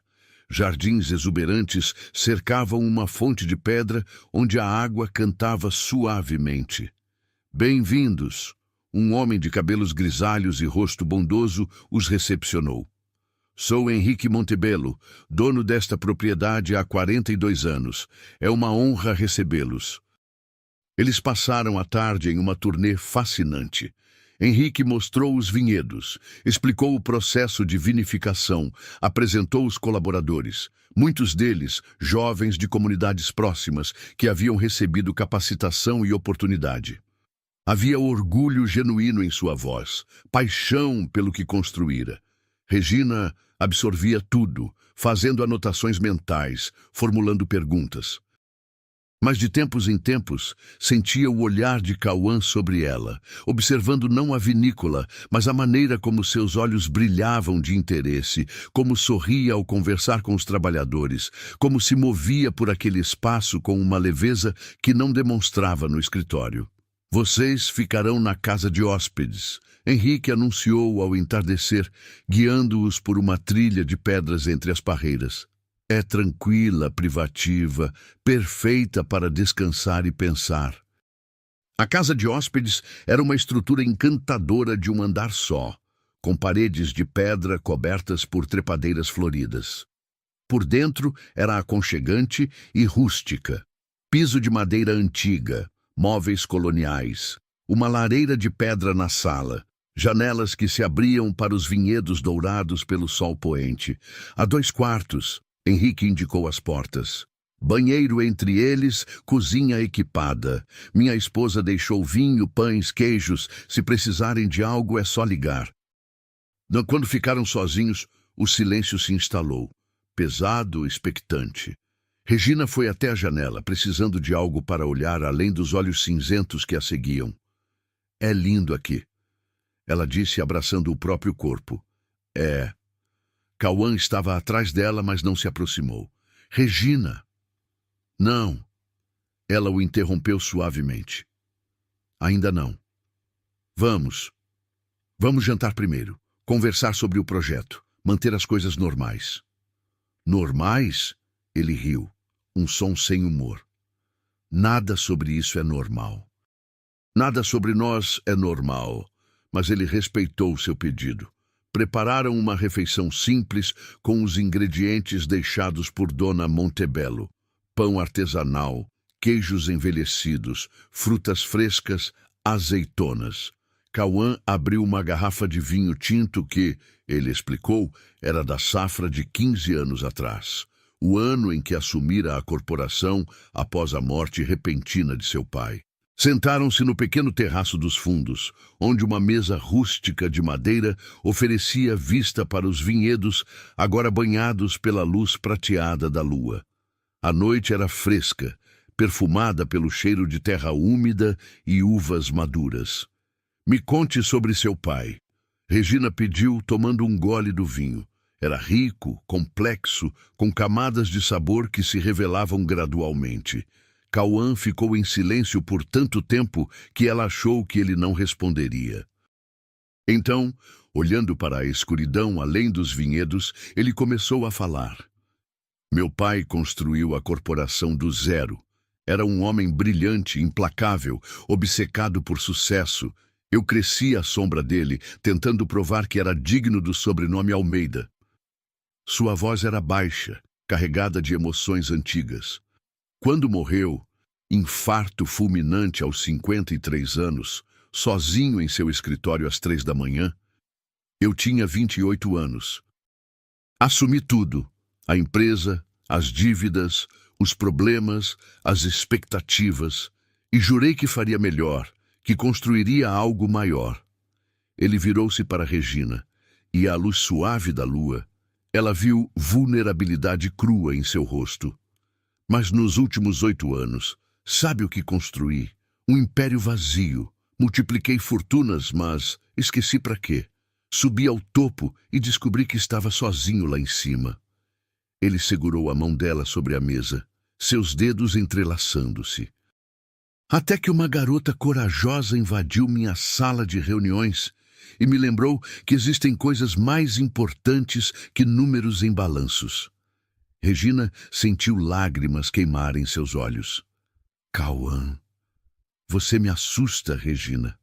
Jardins exuberantes cercavam uma fonte de pedra onde a água cantava suavemente. Bem-vindos! Um homem de cabelos grisalhos e rosto bondoso os recepcionou. Sou Henrique Montebello, dono desta propriedade há 42 anos. É uma honra recebê-los. Eles passaram a tarde em uma turnê fascinante. Henrique mostrou os vinhedos, explicou o processo de vinificação, apresentou os colaboradores, muitos deles jovens de comunidades próximas que haviam recebido capacitação e oportunidade. Havia orgulho genuíno em sua voz, paixão pelo que construíra. Regina absorvia tudo, fazendo anotações mentais, formulando perguntas. Mas de tempos em tempos, sentia o olhar de Cauã sobre ela, observando não a vinícola, mas a maneira como seus olhos brilhavam de interesse, como sorria ao conversar com os trabalhadores, como se movia por aquele espaço com uma leveza que não demonstrava no escritório. Vocês ficarão na casa de hóspedes, Henrique anunciou ao entardecer, guiando-os por uma trilha de pedras entre as parreiras. É tranquila, privativa, perfeita para descansar e pensar. A casa de hóspedes era uma estrutura encantadora de um andar só, com paredes de pedra cobertas por trepadeiras floridas. Por dentro era aconchegante e rústica. Piso de madeira antiga, móveis coloniais, uma lareira de pedra na sala, janelas que se abriam para os vinhedos dourados pelo sol poente. Há 2 quartos, Henrique indicou as portas. Banheiro entre eles, cozinha equipada. Minha esposa deixou vinho, pães, queijos. Se precisarem de algo, é só ligar. Quando ficaram sozinhos, o silêncio se instalou, pesado, expectante. Regina foi até a janela, precisando de algo para olhar além dos olhos cinzentos que a seguiam. É lindo aqui, ela disse, abraçando o próprio corpo. É. Cauã estava atrás dela, mas não se aproximou. Regina! Não. Ela o interrompeu suavemente. Ainda não. Vamos. Vamos jantar primeiro. Conversar sobre o projeto. Manter as coisas normais. Normais? Ele riu. Um som sem humor. Nada sobre isso é normal. Nada sobre nós é normal. Mas ele respeitou seu pedido. Prepararam uma refeição simples com os ingredientes deixados por Dona Montebello. Pão artesanal, queijos envelhecidos, frutas frescas, azeitonas. Cauã abriu uma garrafa de vinho tinto que, ele explicou, era da safra de 15 anos atrás. O ano em que assumira a corporação após a morte repentina de seu pai. Sentaram-se no pequeno terraço dos fundos, onde uma mesa rústica de madeira oferecia vista para os vinhedos, agora banhados pela luz prateada da lua. A noite era fresca, perfumada pelo cheiro de terra úmida e uvas maduras. Me conte sobre seu pai. Regina pediu, tomando um gole do vinho. Era rico, complexo, com camadas de sabor que se revelavam gradualmente. Cauã ficou em silêncio por tanto tempo que ela achou que ele não responderia. Então, olhando para a escuridão além dos vinhedos, ele começou a falar. Meu pai construiu a corporação do zero. Era um homem brilhante, implacável, obcecado por sucesso. Eu cresci à sombra dele, tentando provar que era digno do sobrenome Almeida. Sua voz era baixa, carregada de emoções antigas. Quando morreu, infarto fulminante aos 53 anos, sozinho em seu escritório às 3 da manhã, eu tinha 28 anos. Assumi tudo, a empresa, as dívidas, os problemas, as expectativas, e jurei que faria melhor, que construiria algo maior. Ele virou-se para Regina, e à luz suave da lua, ela viu vulnerabilidade crua em seu rosto. Mas nos últimos 8 anos, sabe o que construí? Um império vazio. Multipliquei fortunas, mas esqueci para quê. Subi ao topo e descobri que estava sozinho lá em cima. Ele segurou a mão dela sobre a mesa, seus dedos entrelaçando-se. Até que uma garota corajosa invadiu minha sala de reuniões e me lembrou que existem coisas mais importantes que números em balanços. Regina sentiu lágrimas queimarem seus olhos. Cauã, você me assusta, Regina.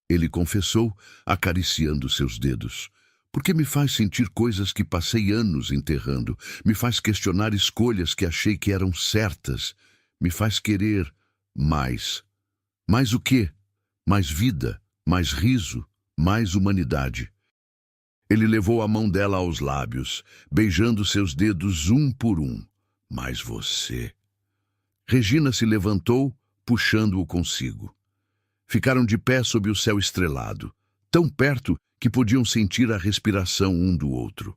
Ele confessou, acariciando seus dedos. Porque me faz sentir coisas que passei anos enterrando. Me faz questionar escolhas que achei que eram certas. Me faz querer mais. Mais o quê? Mais vida, mais riso, mais humanidade. Ele levou a mão dela aos lábios, beijando seus dedos um por um. Mas você... Regina se levantou, puxando-o consigo. Ficaram de pé sob o céu estrelado, tão perto que podiam sentir a respiração um do outro.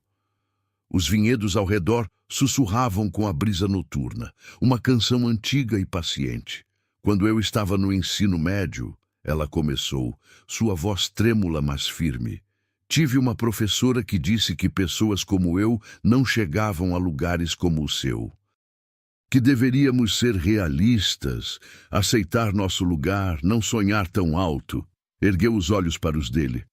Os vinhedos ao redor sussurravam com a brisa noturna, uma canção antiga e paciente. Quando eu estava no ensino médio, ela começou, sua voz trêmula mas firme. Tive uma professora que disse que pessoas como eu não chegavam a lugares como o seu. Que deveríamos ser realistas, aceitar nosso lugar, não sonhar tão alto. Ergueu os olhos para os dele.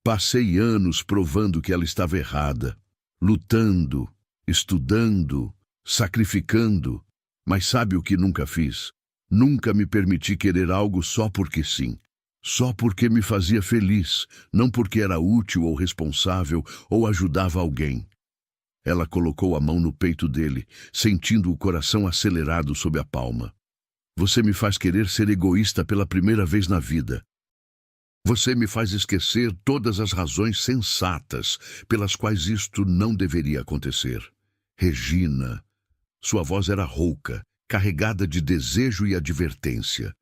Passei anos provando que ela estava errada, lutando, estudando, sacrificando, mas sabe o que nunca fiz? Nunca me permiti querer algo só porque sim. Só porque me fazia feliz, não porque era útil ou responsável ou ajudava alguém. Ela colocou a mão no peito dele, sentindo o coração acelerado sob a palma. Você me faz querer ser egoísta pela primeira vez na vida. Você me faz esquecer todas as razões sensatas pelas quais isto não deveria acontecer. Regina. Sua voz era rouca, carregada de desejo e advertência.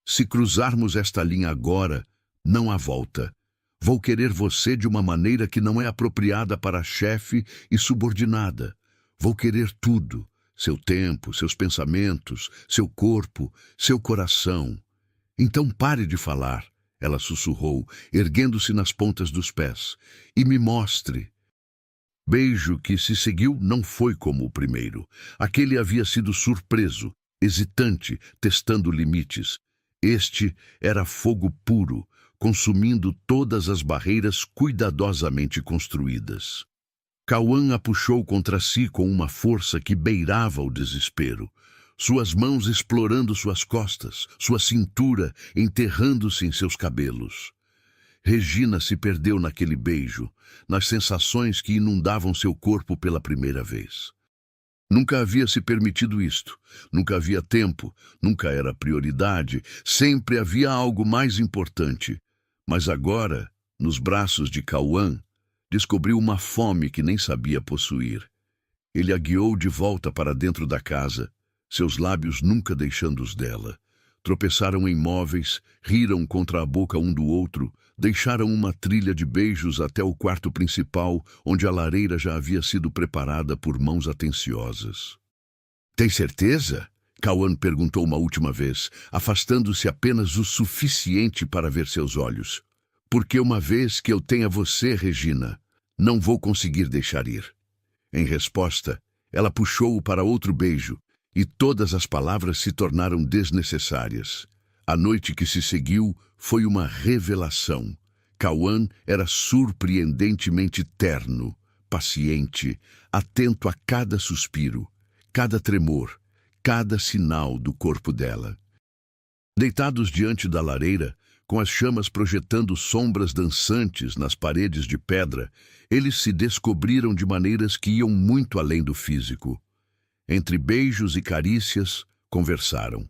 Se cruzarmos esta linha agora, não há volta. Vou querer você de uma maneira que não é apropriada para chefe e subordinada. Vou querer tudo. Seu tempo, seus pensamentos, seu corpo, seu coração. Então pare de falar, ela sussurrou, erguendo-se nas pontas dos pés, e me mostre. Beijo que se seguiu não foi como o primeiro. Aquele havia sido surpreso, hesitante, testando limites. Este era fogo puro, consumindo todas as barreiras cuidadosamente construídas. Cauã a puxou contra si com uma força que beirava o desespero, suas mãos explorando suas costas, sua cintura enterrando-se em seus cabelos. Regina se perdeu naquele beijo, nas sensações que inundavam seu corpo pela primeira vez. Nunca havia se permitido isto, nunca havia tempo, nunca era prioridade, sempre havia algo mais importante. Mas agora, nos braços de Cauã, descobriu uma fome que nem sabia possuir. Ele a guiou de volta para dentro da casa, seus lábios nunca deixando os dela. Tropeçaram em móveis, riram contra a boca um do outro, deixaram uma trilha de beijos até o quarto principal, onde a lareira já havia sido preparada por mãos atenciosas. Tem certeza? Cauã perguntou uma última vez, afastando-se apenas o suficiente para ver seus olhos. Porque uma vez que eu tenha você, Regina, não vou conseguir deixar ir. Em resposta, ela puxou-o para outro beijo, e todas as palavras se tornaram desnecessárias. A noite que se seguiu foi uma revelação. Cauã era surpreendentemente terno, paciente, atento a cada suspiro, cada tremor, cada sinal do corpo dela. Deitados diante da lareira, com as chamas projetando sombras dançantes nas paredes de pedra, eles se descobriram de maneiras que iam muito além do físico. Entre beijos e carícias, conversaram.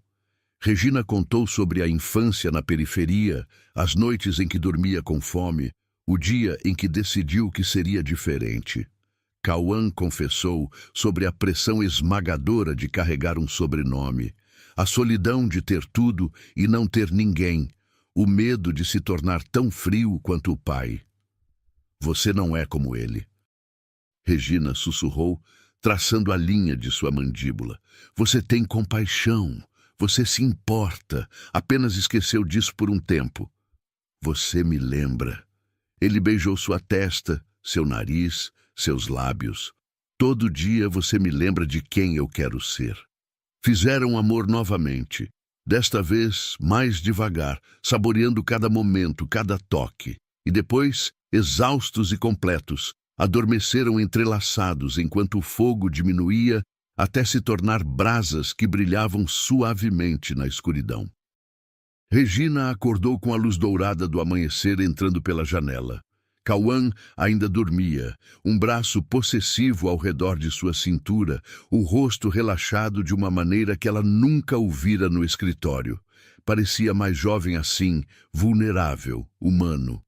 Regina contou sobre a infância na periferia, as noites em que dormia com fome, o dia em que decidiu que seria diferente. Cauã confessou sobre a pressão esmagadora de carregar um sobrenome, a solidão de ter tudo e não ter ninguém, o medo de se tornar tão frio quanto o pai. Você não é como ele. Regina sussurrou, traçando a linha de sua mandíbula. Você tem compaixão. Você se importa, apenas esqueceu disso por um tempo. Você me lembra. Ele beijou sua testa, seu nariz, seus lábios. Todo dia você me lembra de quem eu quero ser. Fizeram amor novamente, desta vez mais devagar, saboreando cada momento, cada toque. E depois, exaustos e completos, adormeceram entrelaçados enquanto o fogo diminuía até se tornar brasas que brilhavam suavemente na escuridão. Regina acordou com a luz dourada do amanhecer entrando pela janela. Cauã ainda dormia, um braço possessivo ao redor de sua cintura, o rosto relaxado de uma maneira que ela nunca o vira no escritório. Parecia mais jovem assim, vulnerável, humano.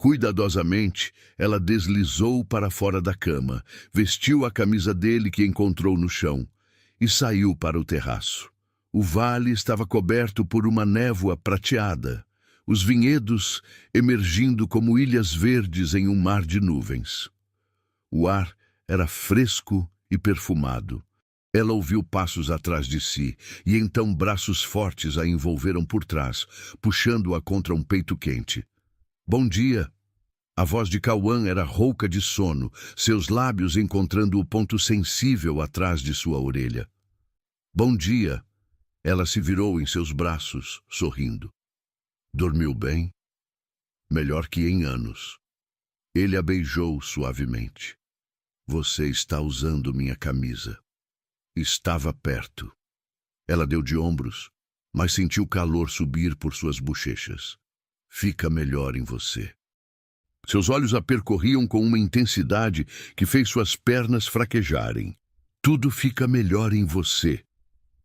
Cuidadosamente, ela deslizou para fora da cama, vestiu a camisa dele que encontrou no chão e saiu para o terraço. O vale estava coberto por uma névoa prateada, os vinhedos emergindo como ilhas verdes em um mar de nuvens. O ar era fresco e perfumado. Ela ouviu passos atrás de si, e então braços fortes a envolveram por trás, puxando-a contra um peito quente. Bom dia. A voz de Cauã era rouca de sono, seus lábios encontrando o ponto sensível atrás de sua orelha. Bom dia. Ela se virou em seus braços, sorrindo. Dormiu bem? Melhor que em anos. Ele a beijou suavemente. Você está usando minha camisa. Estava perto. Ela deu de ombros, mas sentiu calor subir por suas bochechas. Fica melhor em você. Seus olhos a percorriam com uma intensidade que fez suas pernas fraquejarem. Tudo fica melhor em você.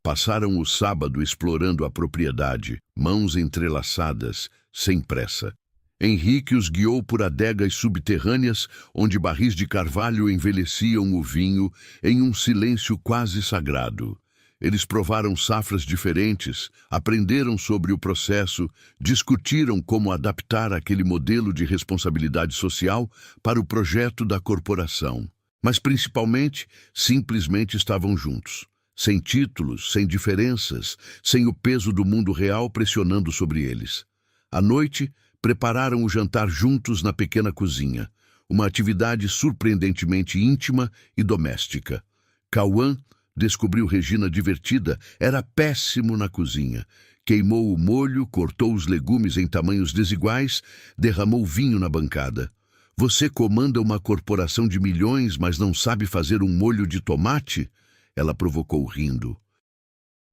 Passaram o sábado explorando a propriedade, mãos entrelaçadas, sem pressa. Henrique os guiou por adegas subterrâneas, onde barris de carvalho envelheciam o vinho em um silêncio quase sagrado. Eles provaram safras diferentes, aprenderam sobre o processo, discutiram como adaptar aquele modelo de responsabilidade social para o projeto da corporação. Mas, principalmente, simplesmente estavam juntos. Sem títulos, sem diferenças, sem o peso do mundo real pressionando sobre eles. À noite, prepararam o jantar juntos na pequena cozinha, uma atividade surpreendentemente íntima e doméstica. Cauã descobriu Regina divertida, era péssimo na cozinha. Queimou o molho, cortou os legumes em tamanhos desiguais, derramou vinho na bancada. Você comanda uma corporação de milhões, mas não sabe fazer um molho de tomate? Ela provocou rindo.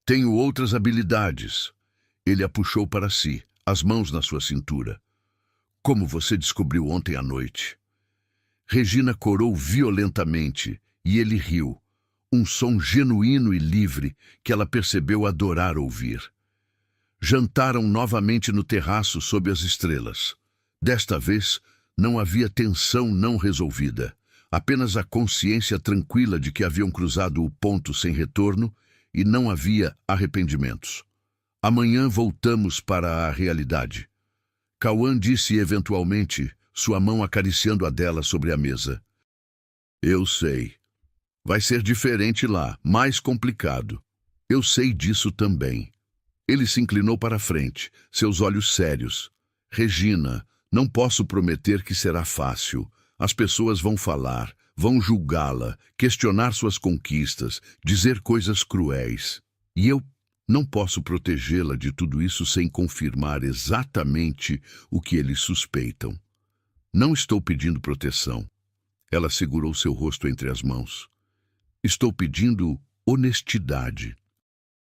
Tenho outras habilidades. Ele a puxou para si, as mãos na sua cintura. Como você descobriu ontem à noite? Regina corou violentamente e ele riu. Um som genuíno e livre que ela percebeu adorar ouvir. Jantaram novamente no terraço sob as estrelas. Desta vez, não havia tensão não resolvida, apenas a consciência tranquila de que haviam cruzado o ponto sem retorno e não havia arrependimentos. Amanhã voltamos para a realidade. Cauã disse eventualmente, sua mão acariciando a dela sobre a mesa. Eu sei. Vai ser diferente lá, mais complicado. Eu sei disso também. Ele se inclinou para a frente, seus olhos sérios. Regina, Não posso prometer que será fácil. As pessoas vão falar, vão julgá-la, questionar suas conquistas, dizer coisas cruéis. E eu não posso protegê-la de tudo isso sem confirmar exatamente o que eles suspeitam. Não estou pedindo proteção. Ela segurou seu rosto entre as mãos. Estou pedindo honestidade.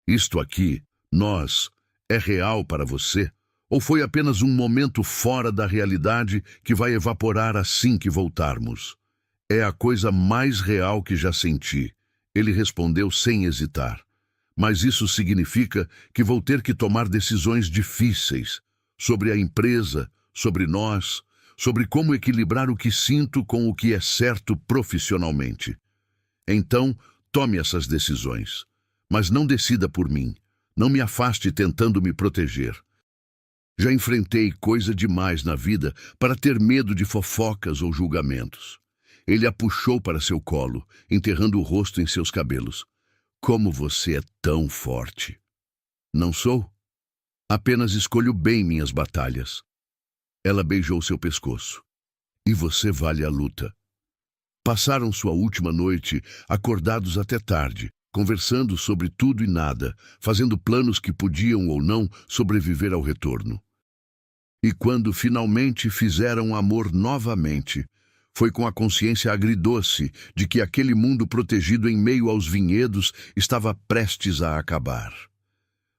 Isto aqui, nós, é real para você? Ou foi apenas um momento fora da realidade que vai evaporar assim que voltarmos? É a coisa mais real que já senti. Ele respondeu sem hesitar. Mas isso significa que vou ter que tomar decisões difíceis sobre a empresa, sobre nós, sobre como equilibrar o que sinto com o que é certo profissionalmente. Então, tome essas decisões. Mas não decida por mim. Não me afaste tentando me proteger. Já enfrentei coisa demais na vida para ter medo de fofocas ou julgamentos. Ele a puxou para seu colo, enterrando o rosto em seus cabelos. Como você é tão forte. Não sou? Apenas escolho bem minhas batalhas. Ela beijou seu pescoço. E você vale a luta. Passaram sua última noite acordados até tarde, conversando sobre tudo e nada, fazendo planos que podiam ou não sobreviver ao retorno. E quando finalmente fizeram amor novamente, foi com a consciência agridoce de que aquele mundo protegido em meio aos vinhedos estava prestes a acabar.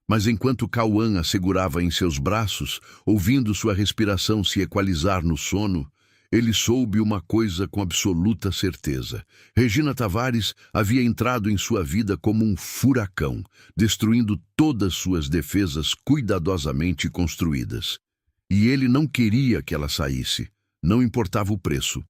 Mas enquanto Cauã a segurava em seus braços, ouvindo sua respiração se equalizar no sono, ele soube uma coisa com absoluta certeza. Regina Tavares havia entrado em sua vida como um furacão, destruindo todas suas defesas cuidadosamente construídas. E ele não queria que ela saísse, não importava o preço.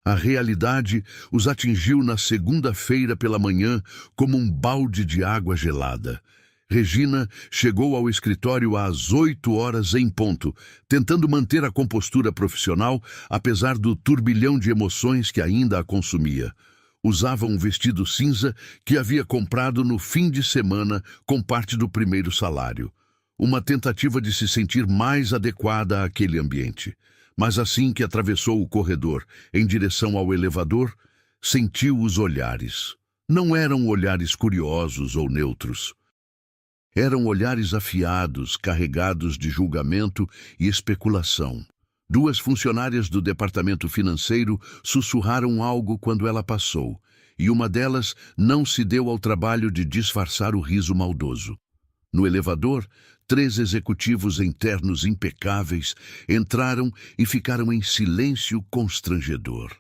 A realidade os atingiu na segunda-feira pela manhã como um balde de água gelada. Regina chegou ao escritório às 8 horas em ponto, tentando manter a compostura profissional, apesar do turbilhão de emoções que ainda a consumia. Usava um vestido cinza que havia comprado no fim de semana com parte do primeiro salário. Uma tentativa de se sentir mais adequada àquele ambiente. Mas assim que atravessou o corredor, em direção ao elevador, sentiu os olhares. Não eram olhares curiosos ou neutros. Eram olhares afiados, carregados de julgamento e especulação. Duas funcionárias do departamento financeiro sussurraram algo quando ela passou, e uma delas não se deu ao trabalho de disfarçar o riso maldoso. No elevador, 3 executivos em ternos impecáveis entraram e ficaram em silêncio constrangedor.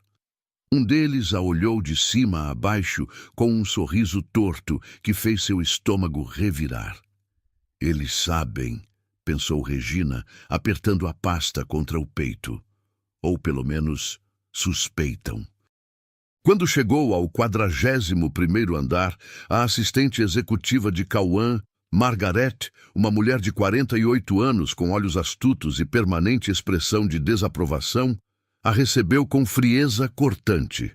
Um deles a olhou de cima a baixo com um sorriso torto que fez seu estômago revirar. Eles sabem, pensou Regina, apertando a pasta contra o peito. Ou pelo menos suspeitam. Quando chegou ao 41º andar, a assistente executiva de Cauã, Margaret, uma mulher de 48 anos com olhos astutos e permanente expressão de desaprovação, a recebeu com frieza cortante.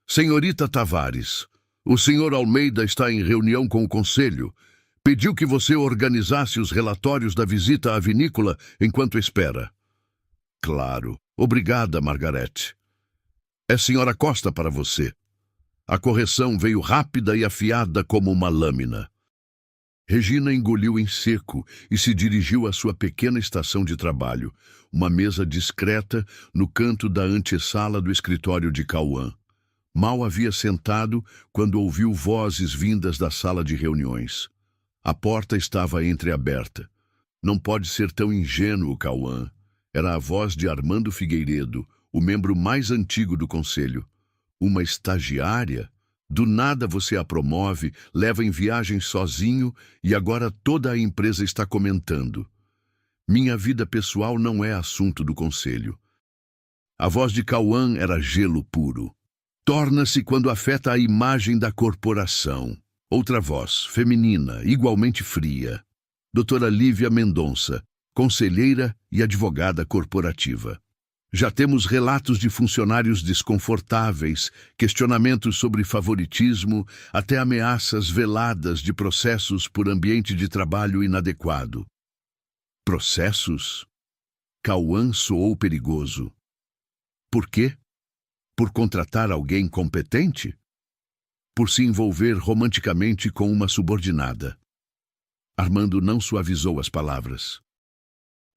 Senhorita Tavares, o senhor Almeida está em reunião com o conselho. Pediu que você organizasse os relatórios da visita à vinícola enquanto espera. Claro. Obrigada, Margaret. É senhora Costa para você. A correção veio rápida e afiada como uma lâmina. Regina engoliu em seco e se dirigiu à sua pequena estação de trabalho, uma mesa discreta no canto da antessala do escritório de Cauã. Mal havia sentado quando ouviu vozes vindas da sala de reuniões. A porta estava entreaberta. Não pode ser tão ingênuo, Cauã. Era a voz de Armando Figueiredo, o membro mais antigo do conselho. Uma estagiária? Do nada você a promove, leva em viagem sozinho e agora toda a empresa está comentando. Minha vida pessoal não é assunto do conselho. A voz de Cauã era gelo puro. Torna-se quando afeta a imagem da corporação. Outra voz, feminina, igualmente fria. Doutora Lívia Mendonça, conselheira e advogada corporativa. Já temos relatos de funcionários desconfortáveis, questionamentos sobre favoritismo, até ameaças veladas de processos por ambiente de trabalho inadequado. Processos? Cauã soou perigoso. Por quê? Por contratar alguém competente? Por se envolver romanticamente com uma subordinada? Armando não suavizou as palavras.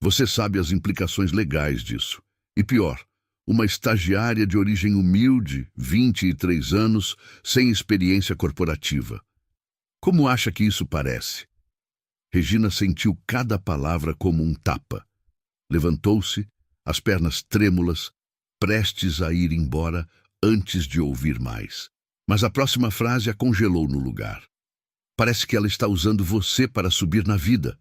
Você sabe as implicações legais disso. E pior, uma estagiária de origem humilde, 23 anos, sem experiência corporativa. Como acha que isso parece? Regina sentiu cada palavra como um tapa. Levantou-se, as pernas trêmulas, prestes a ir embora antes de ouvir mais. Mas a próxima frase a congelou no lugar. Parece que ela está usando você para subir na vida.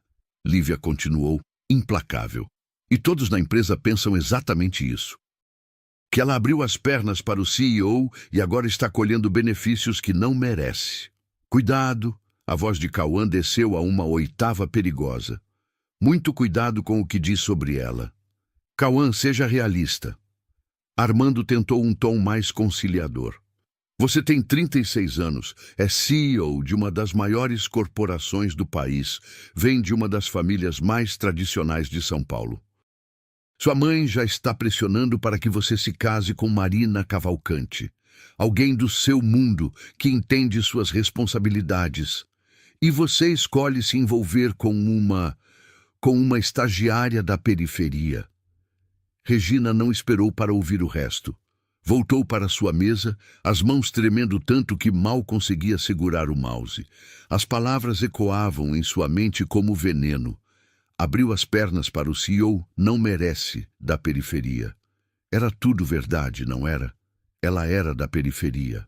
Lívia continuou, implacável. E todos na empresa pensam exatamente isso. Que ela abriu as pernas para o CEO e agora está colhendo benefícios que não merece. Cuidado, a voz de Cauã desceu a uma oitava perigosa. Muito cuidado com o que diz sobre ela. Cauã, seja realista. Armando tentou um tom mais conciliador. Você tem 36 anos, é CEO de uma das maiores corporações do país, vem de uma das famílias mais tradicionais de São Paulo. Sua mãe já está pressionando para que você se case com Marina Cavalcante, alguém do seu mundo que entende suas responsabilidades. E você escolhe se envolver com uma estagiária da periferia. Regina não esperou para ouvir o resto. Voltou para sua mesa, as mãos tremendo tanto que mal conseguia segurar o mouse. As palavras ecoavam em sua mente como veneno. Abriu as pernas para o CEO, não merece, da periferia. Era tudo verdade, não era? Ela era da periferia.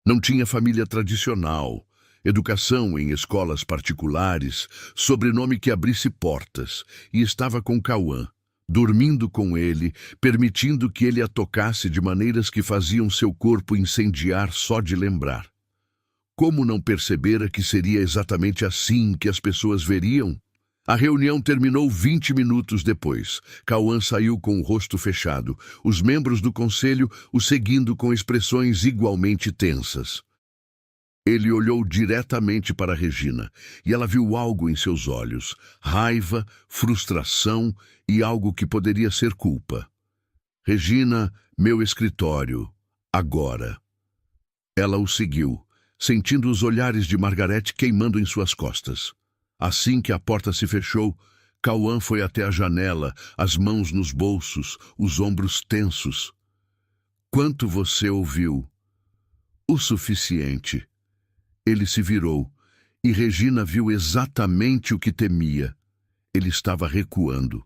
Não tinha família tradicional, educação em escolas particulares, sobrenome que abrisse portas, e estava com Cauã, dormindo com ele, permitindo que ele a tocasse de maneiras que faziam seu corpo incendiar só de lembrar. Como não percebera que seria exatamente assim que as pessoas veriam? A reunião terminou 20 minutos depois. Cauã saiu com o rosto fechado, os membros do conselho o seguindo com expressões igualmente tensas. Ele olhou diretamente para Regina, e ela viu algo em seus olhos, raiva, frustração e algo que poderia ser culpa. Regina, meu escritório, agora. Ela o seguiu, sentindo os olhares de Margarete queimando em suas costas. Assim que a porta se fechou, Cauã foi até a janela, as mãos nos bolsos, os ombros tensos. Quanto você ouviu? O suficiente. Ele se virou, e Regina viu exatamente o que temia. Ele estava recuando.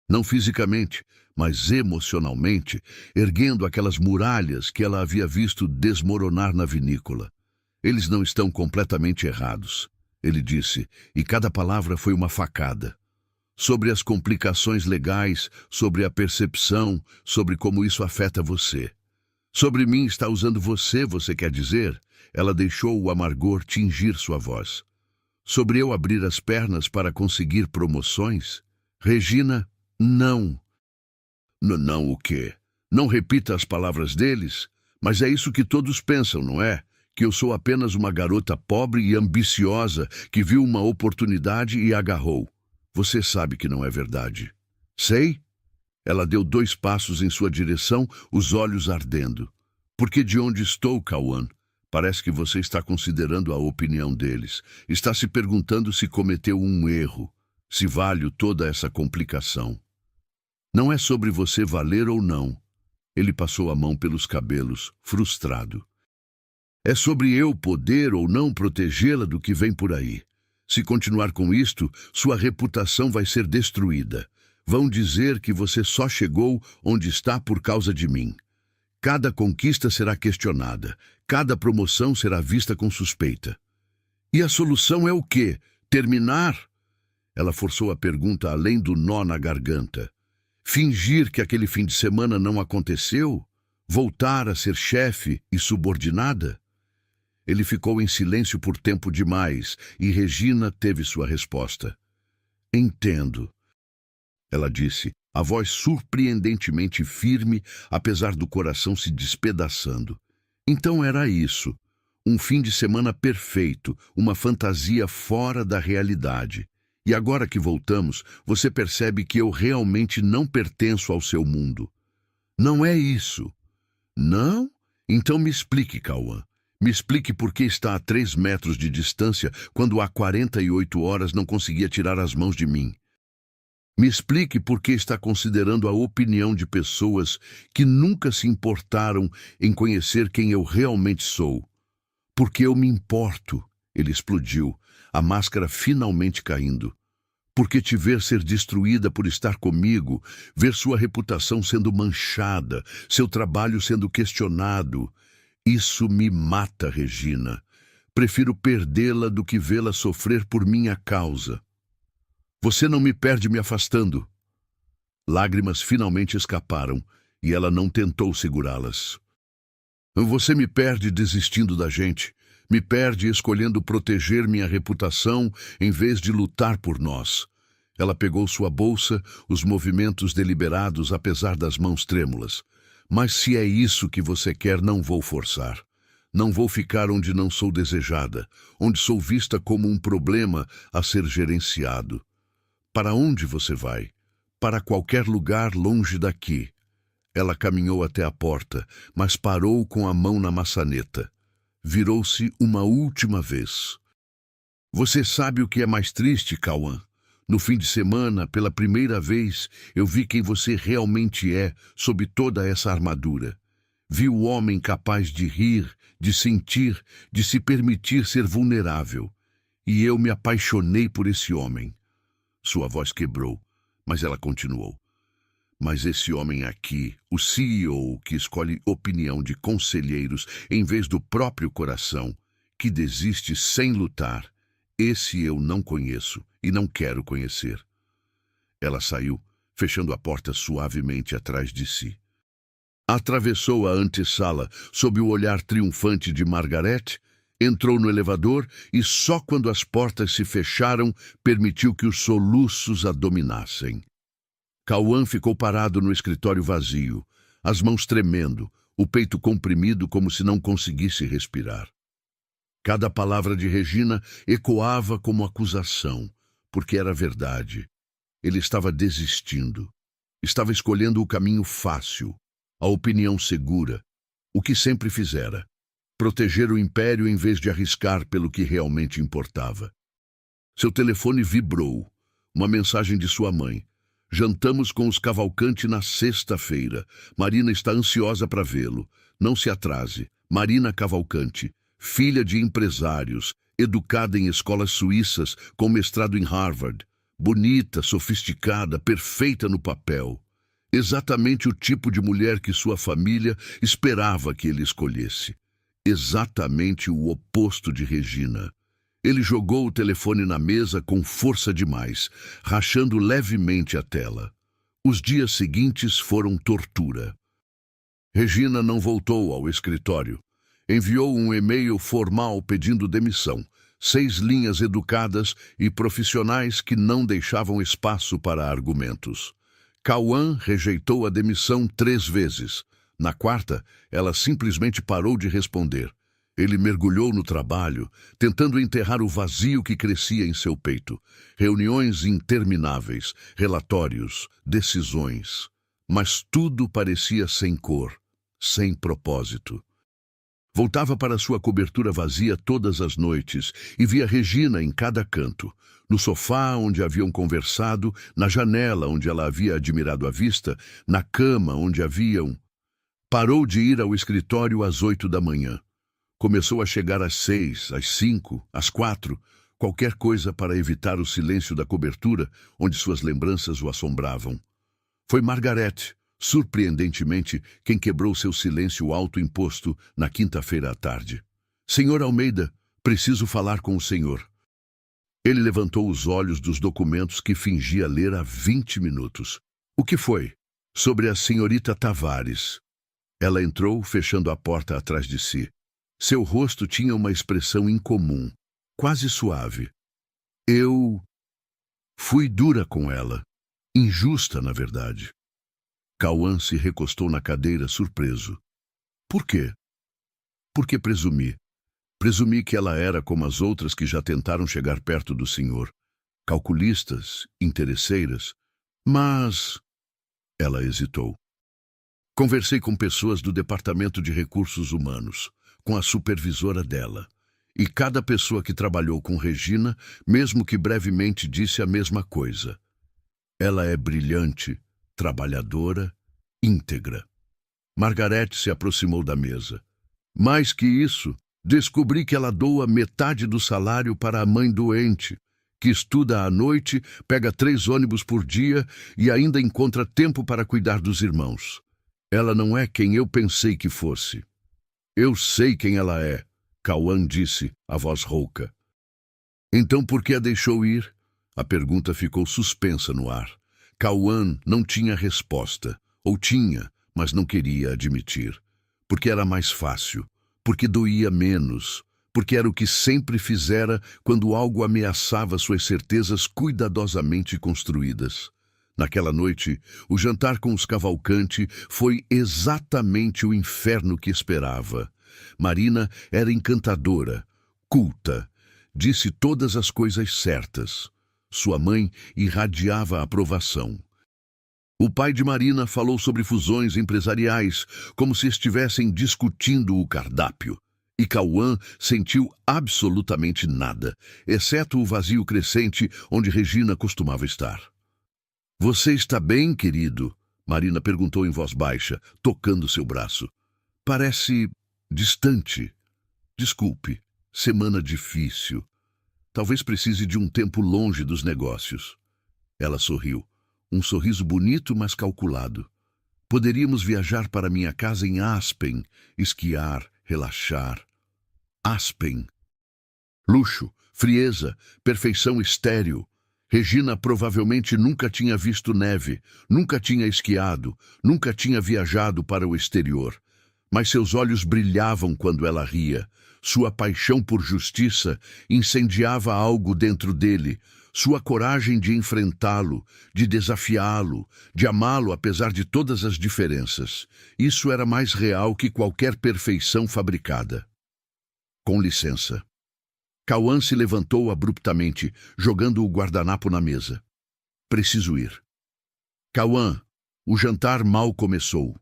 Não fisicamente, mas emocionalmente, erguendo aquelas muralhas que ela havia visto desmoronar na vinícola. Eles não estão completamente errados, ele disse, e cada palavra foi uma facada. Sobre as complicações legais, sobre a percepção, sobre como isso afeta você. Sobre mim está usando você quer dizer? Ela deixou o amargor tingir sua voz. Sobre eu abrir as pernas para conseguir promoções? Regina, não. Não o quê? Não repita as palavras deles? Mas é isso que todos pensam, não é? Que eu sou apenas uma garota pobre e ambiciosa que viu uma oportunidade e agarrou. Você sabe que não é verdade. Sei? Ela deu 2 passos em sua direção, os olhos ardendo. Porque de onde estou, Cauã? Parece que você está considerando a opinião deles. Está se perguntando se cometeu um erro, se vale toda essa complicação. Não é sobre você valer ou não. Ele passou a mão pelos cabelos, frustrado. É sobre eu poder ou não protegê-la do que vem por aí. Se continuar com isto, sua reputação vai ser destruída. Vão dizer que você só chegou onde está por causa de mim. Cada conquista será questionada, cada promoção será vista com suspeita. E a solução é o quê? Terminar? Ela forçou a pergunta além do nó na garganta. Fingir que aquele fim de semana não aconteceu? Voltar a ser chefe e subordinada? Ele ficou em silêncio por tempo demais e Regina teve sua resposta. Entendo. Ela disse, a voz surpreendentemente firme, apesar do coração se despedaçando. Então era isso. Um fim de semana perfeito, uma fantasia fora da realidade. E agora que voltamos, você percebe que eu realmente não pertenço ao seu mundo. Não é isso. Não? Então me explique, Cauã. Me explique por que está a 3 metros de distância quando há 48 horas não conseguia tirar as mãos de mim. Me explique por que está considerando a opinião de pessoas que nunca se importaram em conhecer quem eu realmente sou. Porque eu me importo. Ele explodiu, a máscara finalmente caindo. Porque te ver ser destruída por estar comigo, ver sua reputação sendo manchada, seu trabalho sendo questionado, isso me mata, Regina. Prefiro perdê-la do que vê-la sofrer por minha causa. Você não me perde me afastando. Lágrimas finalmente escaparam e ela não tentou segurá-las. Você me perde desistindo da gente. Me perde escolhendo proteger minha reputação em vez de lutar por nós. Ela pegou sua bolsa, os movimentos deliberados apesar das mãos trêmulas. Mas se é isso que você quer, não vou forçar. Não vou ficar onde não sou desejada, onde sou vista como um problema a ser gerenciado. Para onde você vai? Para qualquer lugar longe daqui. Ela caminhou até a porta, mas parou com a mão na maçaneta. Virou-se uma última vez. Você sabe o que é mais triste, Cauã? No fim de semana, pela primeira vez, eu vi quem você realmente é sob toda essa armadura. Vi o homem capaz de rir, de sentir, de se permitir ser vulnerável. E eu me apaixonei por esse homem. Sua voz quebrou, mas ela continuou. Mas esse homem aqui, o CEO que escolhe opinião de conselheiros em vez do próprio coração, que desiste sem lutar, esse eu não conheço e não quero conhecer. Ela saiu, fechando a porta suavemente atrás de si. Atravessou a antessala sob o olhar triunfante de Margaret, entrou no elevador e só quando as portas se fecharam permitiu que os soluços a dominassem. Cauã ficou parado no escritório vazio, as mãos tremendo, o peito comprimido como se não conseguisse respirar. Cada palavra de Regina ecoava como acusação, porque era verdade. Ele estava desistindo. Estava escolhendo o caminho fácil, a opinião segura, o que sempre fizera. Proteger o império em vez de arriscar pelo que realmente importava. Seu telefone vibrou. Uma mensagem de sua mãe. Jantamos com os Cavalcante na sexta-feira. Marina está ansiosa para vê-lo. Não se atrase. Marina Cavalcante, filha de empresários, educada em escolas suíças, com mestrado em Harvard. Bonita, sofisticada, perfeita no papel. Exatamente o tipo de mulher que sua família esperava que ele escolhesse. Exatamente o oposto de Regina. Ele jogou o telefone na mesa com força demais, rachando levemente a tela. Os dias seguintes foram tortura. Regina não voltou ao escritório. Enviou um e-mail formal pedindo demissão, 6 linhas educadas e profissionais que não deixavam espaço para argumentos. Cauã rejeitou a demissão 3 vezes. Na quarta, ela simplesmente parou de responder. Ele mergulhou no trabalho, tentando enterrar o vazio que crescia em seu peito. Reuniões intermináveis, relatórios, decisões. Mas tudo parecia sem cor, sem propósito. Voltava para sua cobertura vazia todas as noites e via Regina em cada canto. No sofá onde haviam conversado, na janela onde ela havia admirado a vista, na cama onde haviam... Parou de ir ao escritório às 8 da manhã. Começou a chegar às 6, às 5, às 4, qualquer coisa para evitar o silêncio da cobertura onde suas lembranças o assombravam. Foi Margaret, surpreendentemente, quem quebrou seu silêncio autoimposto na quinta-feira à tarde. Senhor Almeida, preciso falar com o senhor. Ele levantou os olhos dos documentos que fingia ler há 20 minutos. O que foi? Sobre a senhorita Tavares. Ela entrou, fechando a porta atrás de si. Seu rosto tinha uma expressão incomum, quase suave. Eu fui dura com ela. Injusta, na verdade. Cauã se recostou na cadeira, surpreso. Por quê? Porque presumi. Presumi que ela era como as outras que já tentaram chegar perto do senhor. calculistas, interesseiras, mas... Ela hesitou. Conversei com pessoas do Departamento de Recursos Humanos, com a supervisora dela. E cada pessoa que trabalhou com Regina, mesmo que brevemente, disse a mesma coisa. Ela é brilhante, trabalhadora, íntegra. Margarete se aproximou da mesa. Mais que isso, descobri que ela doa metade do salário para a mãe doente, que estuda à noite, pega 3 ônibus por dia e ainda encontra tempo para cuidar dos irmãos. Ela não é quem eu pensei que fosse. Eu sei quem ela é, Cauã disse, a voz rouca. Então por que a deixou ir? A pergunta ficou suspensa no ar. Cauã não tinha resposta. Ou tinha, mas não queria admitir. Porque era mais fácil. Porque doía menos. Porque era o que sempre fizera quando algo ameaçava suas certezas cuidadosamente construídas. Naquela noite, o jantar com os Cavalcante foi exatamente o inferno que esperava. Marina era encantadora, culta, disse todas as coisas certas. Sua mãe irradiava a aprovação. O pai de Marina falou sobre fusões empresariais, como se estivessem discutindo o cardápio. E Cauã sentiu absolutamente nada, exceto o vazio crescente onde Regina costumava estar. Você está bem, querido? Marina perguntou em voz baixa, tocando seu braço. Parece distante. Desculpe, semana difícil. Talvez precise de um tempo longe dos negócios. Ela sorriu. Um sorriso bonito, mas calculado. Poderíamos viajar para minha casa em Aspen, esquiar, relaxar. Aspen. Luxo, frieza, perfeição estéril. Regina provavelmente nunca tinha visto neve, nunca tinha esquiado, nunca tinha viajado para o exterior. Mas seus olhos brilhavam quando ela ria. Sua paixão por justiça incendiava algo dentro dele. Sua coragem de enfrentá-lo, de desafiá-lo, de amá-lo apesar de todas as diferenças. Isso era mais real que qualquer perfeição fabricada. Com licença. Cauã se levantou abruptamente, jogando o guardanapo na mesa. Preciso ir. Cauã, o jantar mal começou.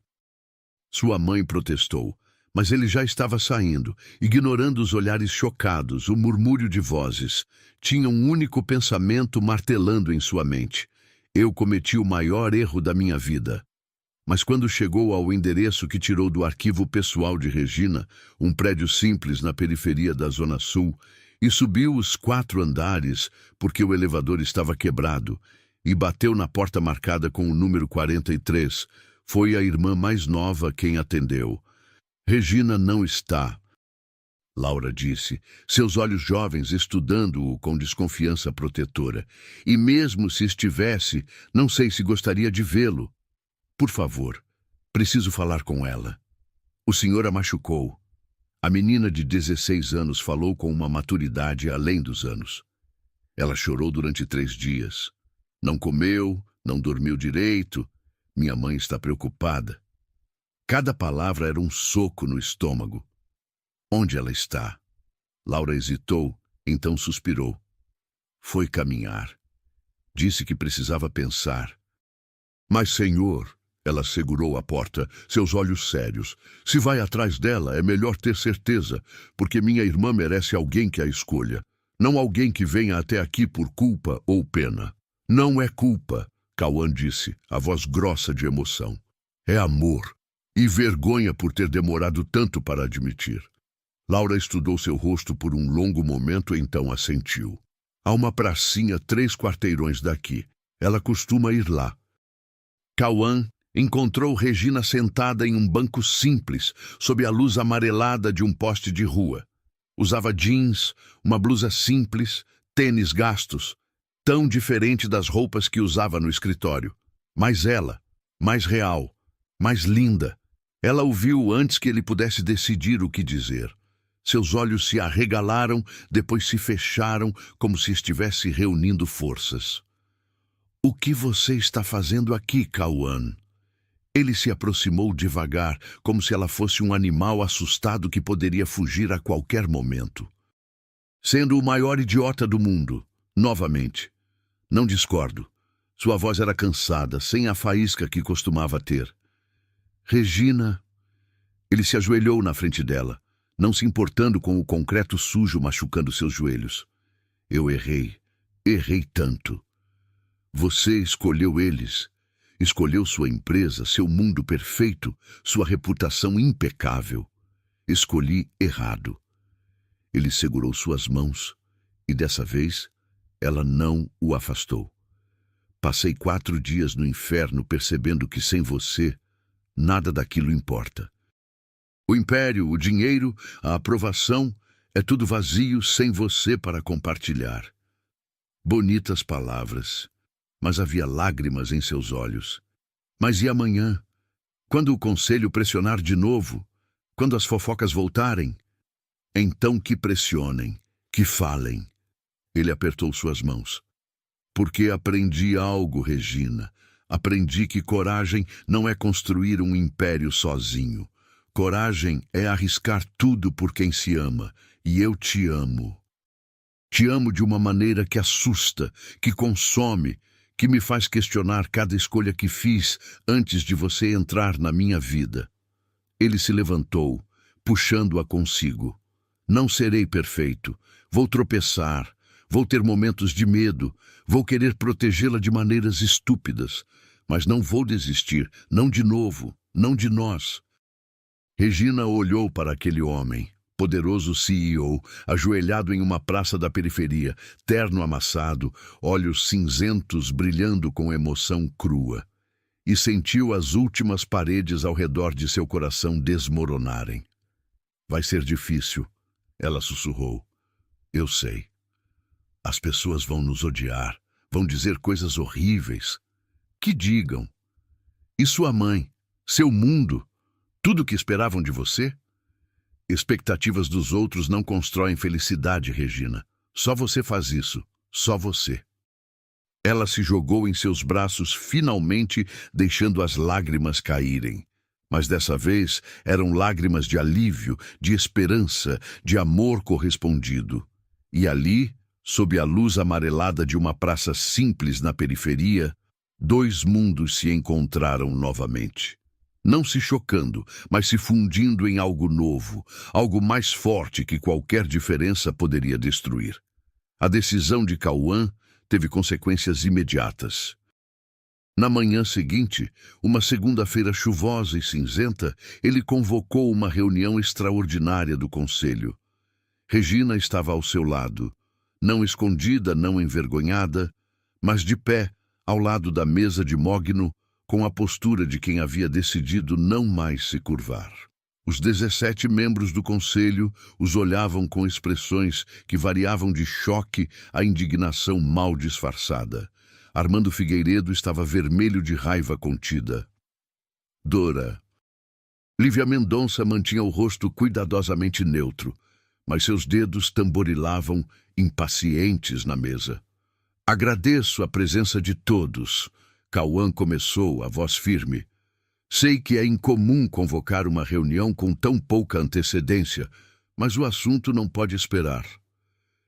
Sua mãe protestou, mas ele já estava saindo, ignorando os olhares chocados, o murmúrio de vozes. Tinha um único pensamento martelando em sua mente. Eu cometi o maior erro da minha vida. Mas quando chegou ao endereço que tirou do arquivo pessoal de Regina, um prédio simples na periferia da Zona Sul, e subiu os 4 andares, porque o elevador estava quebrado, e bateu na porta marcada com o número 43, foi a irmã mais nova quem atendeu. Regina não está, Laura disse, seus olhos jovens estudando-o com desconfiança protetora. E mesmo se estivesse, não sei se gostaria de vê-lo. Por favor, preciso falar com ela. O senhor a machucou. A menina de 16 anos falou com uma maturidade além dos anos. Ela chorou durante 3 dias. Não comeu, não dormiu direito. Minha mãe está preocupada. Cada palavra era um soco no estômago. Onde ela está? Laura hesitou, então suspirou. Foi caminhar. Disse que precisava pensar. Mas, senhor, ela segurou a porta, seus olhos sérios. Se vai atrás dela, é melhor ter certeza, porque minha irmã merece alguém que a escolha. Não alguém que venha até aqui por culpa ou pena. Não é culpa, Cauã disse, a voz grossa de emoção. É amor. E vergonha por ter demorado tanto para admitir. Laura estudou seu rosto por um longo momento, então assentiu. Há uma pracinha 3 quarteirões daqui. Ela costuma ir lá. Cauã encontrou Regina sentada em um banco simples, sob a luz amarelada de um poste de rua. Usava jeans, uma blusa simples, tênis gastos, tão diferente das roupas que usava no escritório. Mas ela, mais real, mais linda. Ela o viu antes que ele pudesse decidir o que dizer. Seus olhos se arregalaram, depois se fecharam, como se estivesse reunindo forças. O que você está fazendo aqui, Cauã? Ele se aproximou devagar, como se ela fosse um animal assustado que poderia fugir a qualquer momento. Sendo o maior idiota do mundo, novamente. Não discordo. Sua voz era cansada, sem a faísca que costumava ter. Regina... Ele se ajoelhou na frente dela, não se importando com o concreto sujo machucando seus joelhos. Eu errei tanto. Você escolheu eles. Escolheu sua empresa, seu mundo perfeito, sua reputação impecável. Escolhi errado. Ele segurou suas mãos e, dessa vez, ela não o afastou. Passei 4 dias no inferno percebendo que sem você, nada daquilo importa. O império, o dinheiro, a aprovação, é tudo vazio sem você para compartilhar. Bonitas palavras, mas havia lágrimas em seus olhos. Mas e amanhã? Quando o conselho pressionar de novo? Quando as fofocas voltarem? Então que pressionem, que falem. Ele apertou suas mãos. Porque aprendi algo, Regina. Aprendi que coragem não é construir um império sozinho. Coragem é arriscar tudo por quem se ama, e eu te amo. Te amo de uma maneira que assusta, que consome, que me faz questionar cada escolha que fiz antes de você entrar na minha vida. Ele se levantou, puxando-a consigo. Não serei perfeito, vou tropeçar, vou ter momentos de medo, vou querer protegê-la de maneiras estúpidas, mas não vou desistir, não de novo, não de nós. Regina olhou para aquele homem, poderoso CEO, ajoelhado em uma praça da periferia, terno amassado, olhos cinzentos brilhando com emoção crua, e sentiu as últimas paredes ao redor de seu coração desmoronarem. Vai ser difícil, ela sussurrou. Eu sei. As pessoas vão nos odiar, vão dizer coisas horríveis. Que digam. E sua mãe, seu mundo, tudo o que esperavam de você? Expectativas dos outros não constroem felicidade, Regina. Só você faz isso. Só você. Ela se jogou em seus braços, finalmente deixando as lágrimas caírem. Mas dessa vez eram lágrimas de alívio, de esperança, de amor correspondido. E ali, sob a luz amarelada de uma praça simples na periferia, 2 mundos se encontraram novamente. Não se chocando, mas se fundindo em algo novo, algo mais forte que qualquer diferença poderia destruir. A decisão de Cauã teve consequências imediatas. Na manhã seguinte, uma segunda-feira chuvosa e cinzenta, ele convocou uma reunião extraordinária do conselho. Regina estava ao seu lado, não escondida, não envergonhada, mas de pé, ao lado da mesa de mogno, com a postura de quem havia decidido não mais se curvar. Os 17 membros do conselho os olhavam com expressões que variavam de choque à indignação mal disfarçada. Armando Figueiredo estava vermelho de raiva contida. Dora. Lívia Mendonça mantinha o rosto cuidadosamente neutro, mas seus dedos tamborilavam impacientes na mesa. Agradeço a presença de todos. Cauã começou, a voz firme. Sei que é incomum convocar uma reunião com tão pouca antecedência, mas o assunto não pode esperar.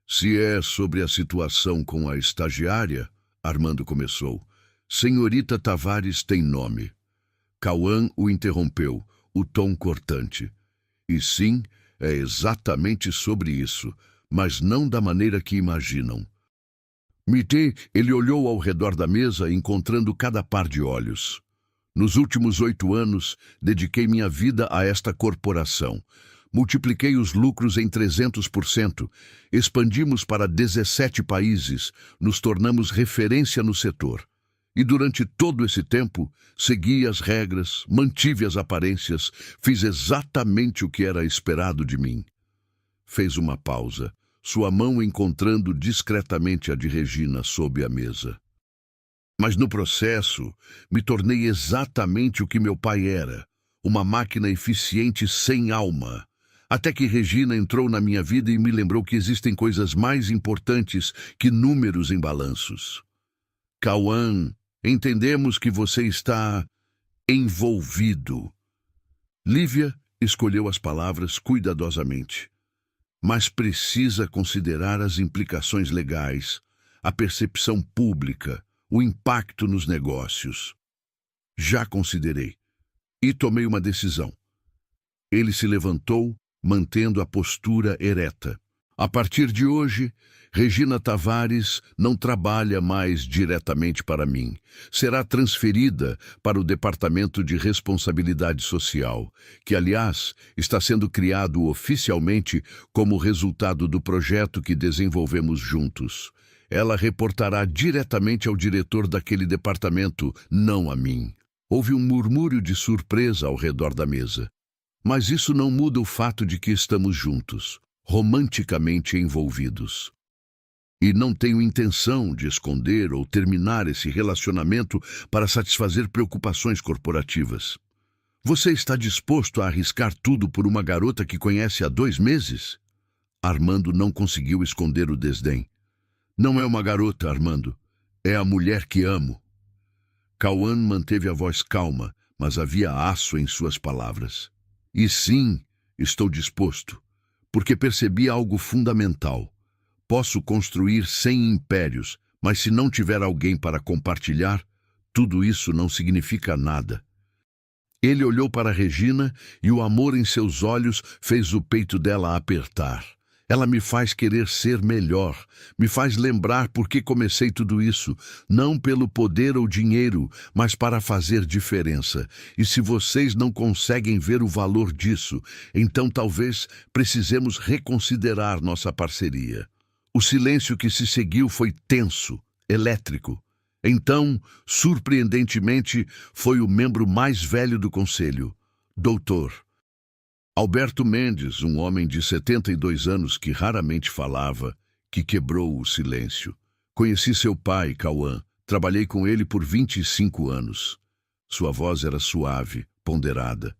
Se é sobre a situação com a estagiária, Armando começou, Senhorita Tavares tem nome. Cauã o interrompeu, o tom cortante. E sim, é exatamente sobre isso, mas não da maneira que imaginam. Ele olhou ao redor da mesa, encontrando cada par de olhos. Nos últimos 8 anos, dediquei minha vida a esta corporação. Multipliquei os lucros em 300%, expandimos para 17 países, nos tornamos referência no setor. E durante todo esse tempo, segui as regras, mantive as aparências, fiz exatamente o que era esperado de mim. Fez uma pausa, sua mão encontrando discretamente a de Regina sob a mesa. Mas no processo, me tornei exatamente o que meu pai era, uma máquina eficiente sem alma. Até que Regina entrou na minha vida e me lembrou que existem coisas mais importantes que números em balanços. Cauã, entendemos que você está envolvido. Lívia escolheu as palavras cuidadosamente. Mas precisa considerar as implicações legais, a percepção pública, o impacto nos negócios. Já considerei e tomei uma decisão. Ele se levantou, mantendo a postura ereta. A partir de hoje, Regina Tavares não trabalha mais diretamente para mim. Será transferida para o Departamento de Responsabilidade Social, que, aliás, está sendo criado oficialmente como resultado do projeto que desenvolvemos juntos. Ela reportará diretamente ao diretor daquele departamento, não a mim. Houve um murmúrio de surpresa ao redor da mesa. Mas isso não muda o fato de que estamos juntos, romanticamente envolvidos. E não tenho intenção de esconder ou terminar esse relacionamento para satisfazer preocupações corporativas. Você está disposto a arriscar tudo por uma garota que conhece há 2 meses? Armando não conseguiu esconder o desdém. Não é uma garota, Armando. É a mulher que amo. Cauã manteve a voz calma, mas havia aço em suas palavras. E sim, estou disposto, porque percebi algo fundamental. Posso construir 100 impérios, mas se não tiver alguém para compartilhar, tudo isso não significa nada. Ele olhou para Regina e o amor em seus olhos fez o peito dela apertar. Ela me faz querer ser melhor, me faz lembrar por que comecei tudo isso, não pelo poder ou dinheiro, mas para fazer diferença. E se vocês não conseguem ver o valor disso, então talvez precisemos reconsiderar nossa parceria. O silêncio que se seguiu foi tenso, elétrico. Então, surpreendentemente, foi o membro mais velho do conselho, Doutor Alberto Mendes, um homem de 72 anos que raramente falava, que quebrou o silêncio. Conheci seu pai, Cauã. Trabalhei com ele por 25 anos. Sua voz era suave, ponderada.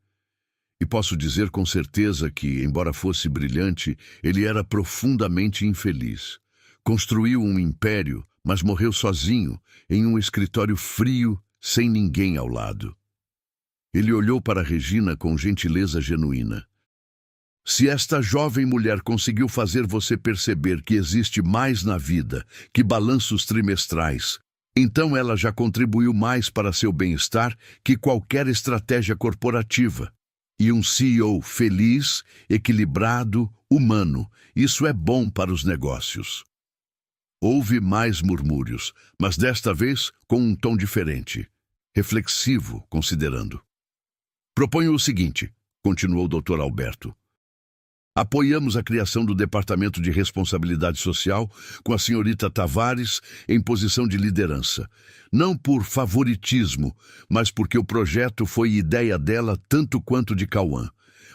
E posso dizer com certeza que, embora fosse brilhante, ele era profundamente infeliz. Construiu um império, mas morreu sozinho, em um escritório frio, sem ninguém ao lado. Ele olhou para Regina com gentileza genuína. Se esta jovem mulher conseguiu fazer você perceber que existe mais na vida que balanços trimestrais, então ela já contribuiu mais para seu bem-estar que qualquer estratégia corporativa. E um CEO feliz, equilibrado, humano, isso é bom para os negócios. Houve mais murmúrios, mas desta vez com um tom diferente, reflexivo, considerando. Proponho o seguinte, continuou o Dr. Alberto. Apoiamos a criação do Departamento de Responsabilidade Social com a senhorita Tavares em posição de liderança. Não por favoritismo, mas porque o projeto foi ideia dela tanto quanto de Cauã.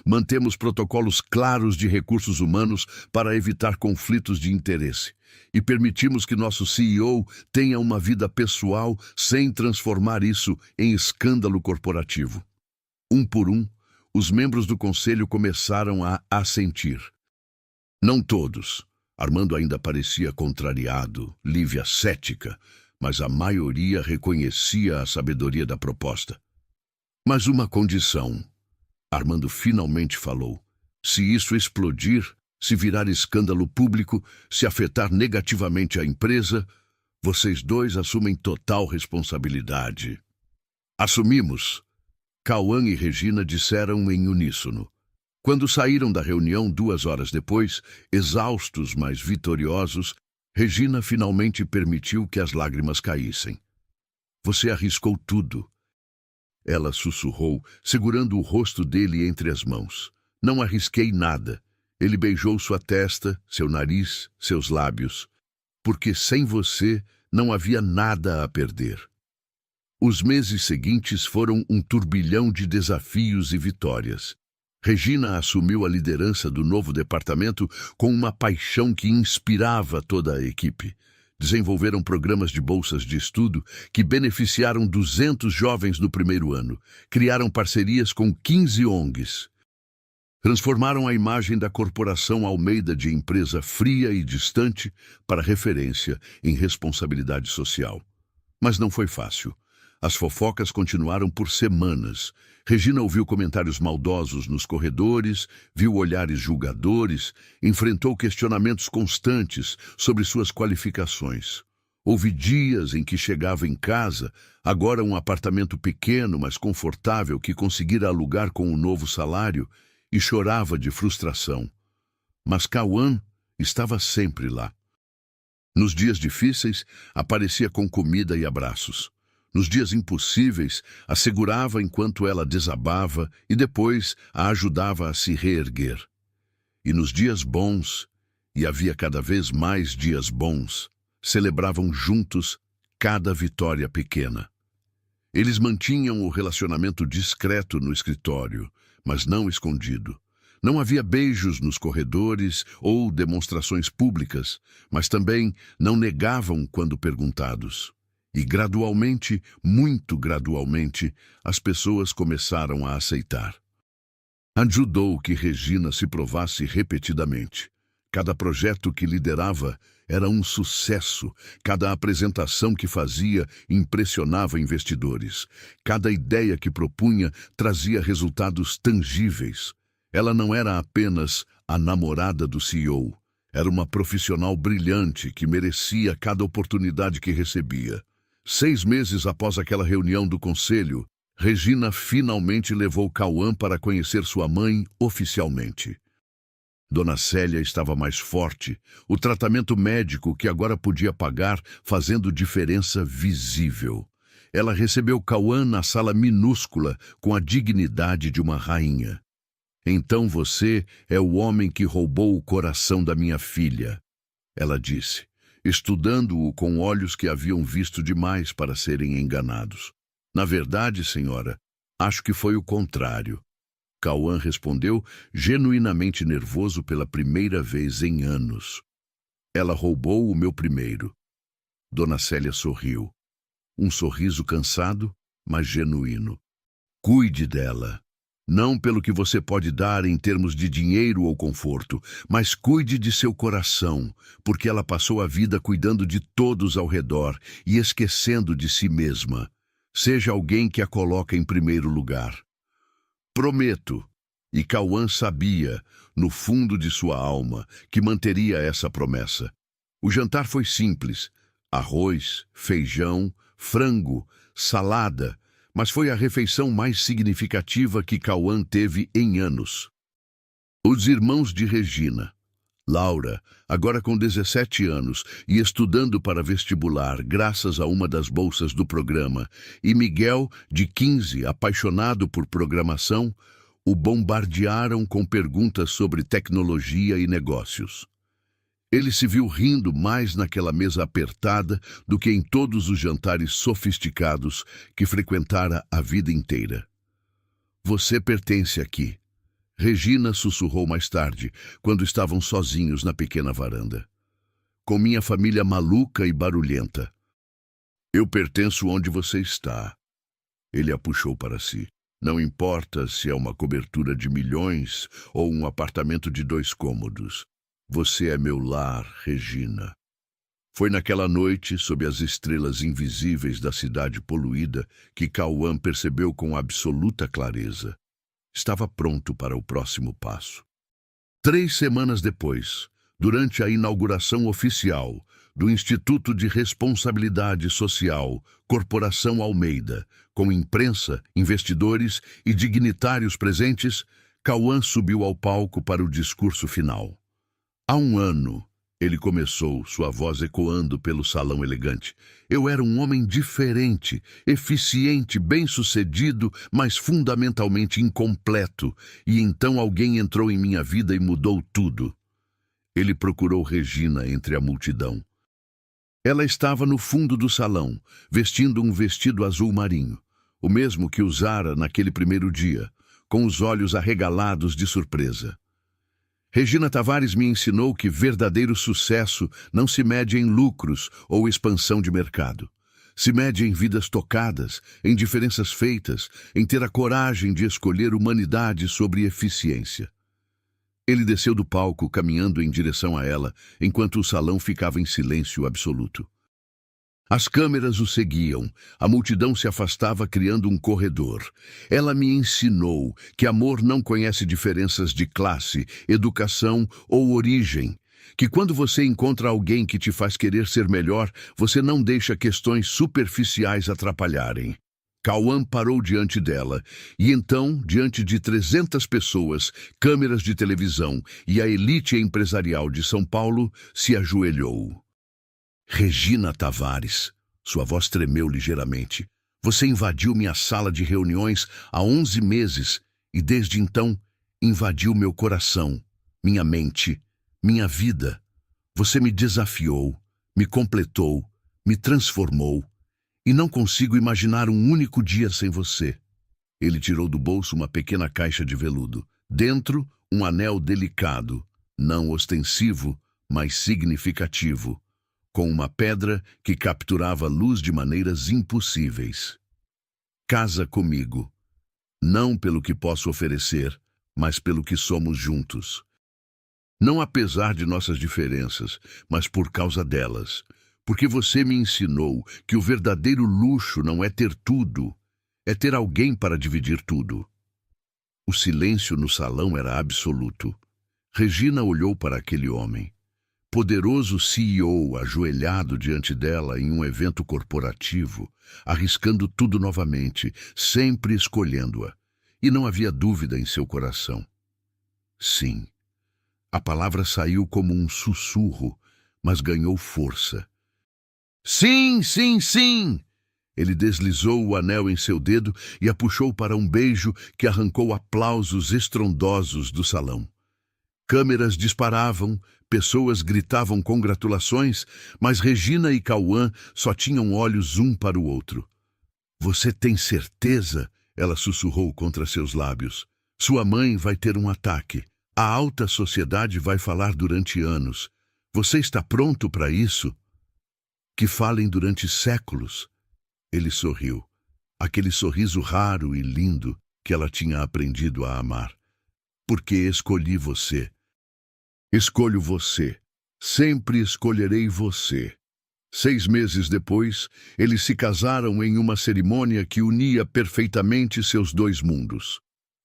Mantemos protocolos claros de recursos humanos para evitar conflitos de interesse. E permitimos que nosso CEO tenha uma vida pessoal sem transformar isso em escândalo corporativo. Um por um, os membros do conselho começaram a assentir. Não todos. Armando ainda parecia contrariado, Lívia cética, mas a maioria reconhecia a sabedoria da proposta. Mas uma condição. Armando finalmente falou. Se isso explodir, se virar escândalo público, se afetar negativamente a empresa, vocês dois assumem total responsabilidade. Assumimos. Cauã e Regina disseram em uníssono. Quando saíram da reunião 2 horas depois, exaustos, mas vitoriosos, Regina finalmente permitiu que as lágrimas caíssem. Você arriscou tudo. Ela sussurrou, segurando o rosto dele entre as mãos. Não arrisquei nada. Ele beijou sua testa, seu nariz, seus lábios. Porque sem você não havia nada a perder. Os meses seguintes foram um turbilhão de desafios e vitórias. Regina assumiu a liderança do novo departamento com uma paixão que inspirava toda a equipe. Desenvolveram programas de bolsas de estudo que beneficiaram 200 jovens no primeiro ano. Criaram parcerias com 15 ONGs. Transformaram a imagem da Corporação Almeida de empresa fria e distante para referência em responsabilidade social. Mas não foi fácil. As fofocas continuaram por semanas. Regina ouviu comentários maldosos nos corredores, viu olhares julgadores, enfrentou questionamentos constantes sobre suas qualificações. Houve dias em que chegava em casa, agora um apartamento pequeno, mas confortável, que conseguira alugar com um novo salário, e chorava de frustração. Mas Cauã estava sempre lá. Nos dias difíceis, aparecia com comida e abraços. Nos dias impossíveis, a segurava enquanto ela desabava e depois a ajudava a se reerguer. E nos dias bons, e havia cada vez mais dias bons, celebravam juntos cada vitória pequena. Eles mantinham o relacionamento discreto no escritório, mas não escondido. Não havia beijos nos corredores ou demonstrações públicas, mas também não negavam quando perguntados. E gradualmente, muito gradualmente, as pessoas começaram a aceitar. Ajudou que Regina se provasse repetidamente. Cada projeto que liderava era um sucesso. Cada apresentação que fazia impressionava investidores. Cada ideia que propunha trazia resultados tangíveis. Ela não era apenas a namorada do CEO. Era uma profissional brilhante que merecia cada oportunidade que recebia. 6 meses após aquela reunião do conselho, Regina finalmente levou Cauã para conhecer sua mãe oficialmente. Dona Célia estava mais forte, o tratamento médico que agora podia pagar fazendo diferença visível. Ela recebeu Cauã na sala minúscula com a dignidade de uma rainha. Então você é o homem que roubou o coração da minha filha, ela disse, estudando-o com olhos que haviam visto demais para serem enganados. Na verdade, senhora, acho que foi o contrário. Cauã respondeu, genuinamente nervoso pela primeira vez em anos. Ela roubou o meu primeiro. Dona Célia sorriu. Um sorriso cansado, mas genuíno. Cuide dela. Não pelo que você pode dar em termos de dinheiro ou conforto, mas cuide de seu coração, porque ela passou a vida cuidando de todos ao redor e esquecendo de si mesma. Seja alguém que a coloca em primeiro lugar. Prometo, e Cauã sabia, no fundo de sua alma, que manteria essa promessa. O jantar foi simples, arroz, feijão, frango, salada, mas foi a refeição mais significativa que Cauã teve em anos. Os irmãos de Regina, Laura, agora com 17 anos e estudando para vestibular graças a uma das bolsas do programa, e Miguel, de 15, apaixonado por programação, o bombardearam com perguntas sobre tecnologia e negócios. Ele se viu rindo mais naquela mesa apertada do que em todos os jantares sofisticados que frequentara a vida inteira. Você pertence aqui. Regina sussurrou mais tarde, quando estavam sozinhos na pequena varanda. Com minha família maluca e barulhenta. Eu pertenço onde você está. Ele a puxou para si. Não importa se é uma cobertura de milhões ou um apartamento de 2 cômodos. Você é meu lar, Regina. Foi naquela noite, sob as estrelas invisíveis da cidade poluída, que Cauã percebeu com absoluta clareza. Estava pronto para o próximo passo. 3 semanas depois, durante a inauguração oficial do Instituto de Responsabilidade Social, Corporação Almeida, com imprensa, investidores e dignitários presentes, Cauã subiu ao palco para o discurso final. Há 1 ano, ele começou, sua voz ecoando pelo salão elegante. Eu era um homem diferente, eficiente, bem-sucedido, mas fundamentalmente incompleto, e então alguém entrou em minha vida e mudou tudo. Ele procurou Regina entre a multidão. Ela estava no fundo do salão, vestindo um vestido azul marinho, o mesmo que usara naquele primeiro dia, com os olhos arregalados de surpresa. Regina Tavares me ensinou que verdadeiro sucesso não se mede em lucros ou expansão de mercado. Se mede em vidas tocadas, em diferenças feitas, em ter a coragem de escolher humanidade sobre eficiência. Ele desceu do palco, caminhando em direção a ela, enquanto o salão ficava em silêncio absoluto. As câmeras o seguiam, a multidão se afastava criando um corredor. Ela me ensinou que amor não conhece diferenças de classe, educação ou origem. Que quando você encontra alguém que te faz querer ser melhor, você não deixa questões superficiais atrapalharem. Cauã parou diante dela, e então, diante de 300 pessoas, câmeras de televisão e a elite empresarial de São Paulo, se ajoelhou. Regina Tavares, sua voz tremeu ligeiramente. Você invadiu minha sala de reuniões há 11 meses e, desde então, invadiu meu coração, minha mente, minha vida. Você me desafiou, me completou, me transformou. E não consigo imaginar um único dia sem você. Ele tirou do bolso uma pequena caixa de veludo. Dentro, um anel delicado, não ostensivo, mas significativo, com uma pedra que capturava a luz de maneiras impossíveis. Casa comigo, não pelo que posso oferecer, mas pelo que somos juntos. Não apesar de nossas diferenças, mas por causa delas. Porque você me ensinou que o verdadeiro luxo não é ter tudo, é ter alguém para dividir tudo. O silêncio no salão era absoluto. Regina olhou para aquele homem, poderoso CEO ajoelhado diante dela em um evento corporativo, arriscando tudo novamente, sempre escolhendo-a. E não havia dúvida em seu coração. Sim. A palavra saiu como um sussurro, mas ganhou força. Sim, sim, sim! Ele deslizou o anel em seu dedo e a puxou para um beijo que arrancou aplausos estrondosos do salão. Câmeras disparavam, pessoas gritavam congratulações, mas Regina e Cauã só tinham olhos um para o outro. Você tem certeza? Ela sussurrou contra seus lábios. Sua mãe vai ter um ataque. A alta sociedade vai falar durante anos. Você está pronto para isso? Que falem durante séculos. Ele sorriu. Aquele sorriso raro e lindo que ela tinha aprendido a amar. Porque escolhi você. Escolho você. Sempre escolherei você. 6 meses depois, eles se casaram em uma cerimônia que unia perfeitamente seus dois mundos.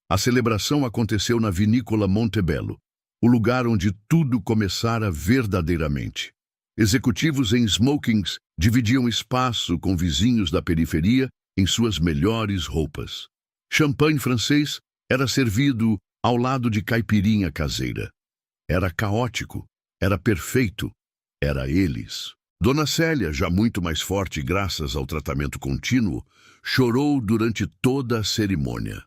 A celebração aconteceu na Vinícola Montebello, o lugar onde tudo começara verdadeiramente. Executivos em smokings dividiam espaço com vizinhos da periferia em suas melhores roupas. Champanhe francês era servido ao lado de caipirinha caseira. Era caótico, era perfeito, era eles. Dona Célia, já muito mais forte graças ao tratamento contínuo, chorou durante toda a cerimônia.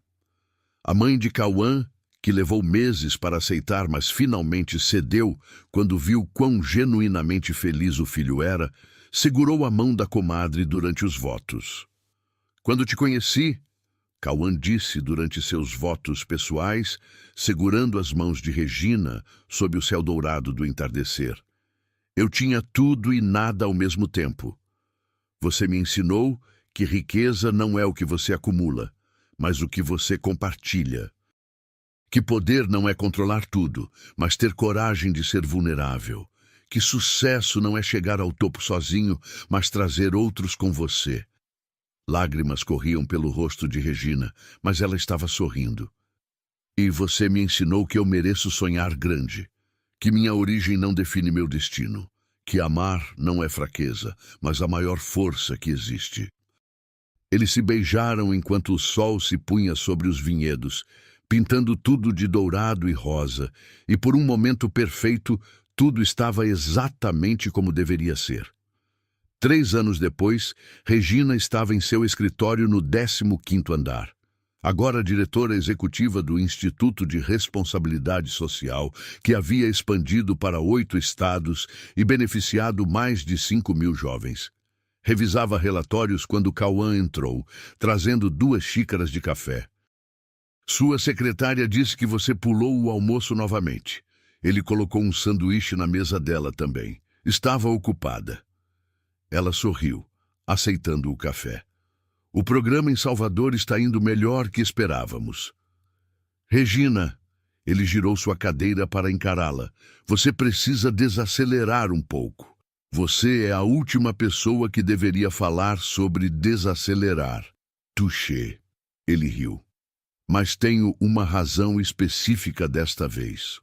A mãe de Cauã, que levou meses para aceitar, mas finalmente cedeu quando viu quão genuinamente feliz o filho era, segurou a mão da comadre durante os votos. Quando te conheci, Cauã disse durante seus votos pessoais, segurando as mãos de Regina sob o céu dourado do entardecer. Eu tinha tudo e nada ao mesmo tempo. Você me ensinou que riqueza não é o que você acumula, mas o que você compartilha. Que poder não é controlar tudo, mas ter coragem de ser vulnerável. Que sucesso não é chegar ao topo sozinho, mas trazer outros com você. Lágrimas corriam pelo rosto de Regina, mas ela estava sorrindo. E você me ensinou que eu mereço sonhar grande. Que minha origem não define meu destino. Que amar não é fraqueza, mas a maior força que existe. Eles se beijaram enquanto o sol se punha sobre os vinhedos, pintando tudo de dourado e rosa, e por um momento perfeito, tudo estava exatamente como deveria ser. 3 anos depois, Regina estava em seu escritório no 15º andar. Agora diretora executiva do Instituto de Responsabilidade Social, que havia expandido para 8 estados e beneficiado mais de 5.000 jovens. Revisava relatórios quando Cauã entrou, trazendo 2 xícaras de café. Sua secretária disse que você pulou o almoço novamente. Ele colocou um sanduíche na mesa dela também. Estava ocupada. Ela sorriu, aceitando o café. O programa em Salvador está indo melhor que esperávamos. Regina, ele girou sua cadeira para encará-la. Você precisa desacelerar um pouco. Você é a última pessoa que deveria falar sobre desacelerar. Touché. Ele riu. Mas tenho uma razão específica desta vez.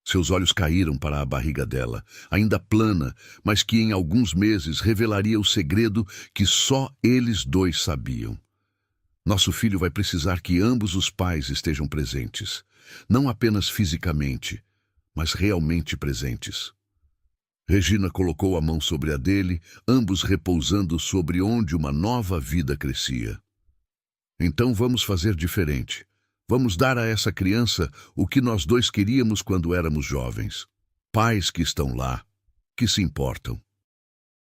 Seus olhos caíram para a barriga dela, ainda plana, mas que em alguns meses revelaria o segredo que só eles dois sabiam. Nosso filho vai precisar que ambos os pais estejam presentes, não apenas fisicamente, mas realmente presentes. Regina colocou a mão sobre a dele, ambos repousando sobre onde uma nova vida crescia. Então vamos fazer diferente. Vamos dar a essa criança o que nós dois queríamos quando éramos jovens. Pais que estão lá, que se importam,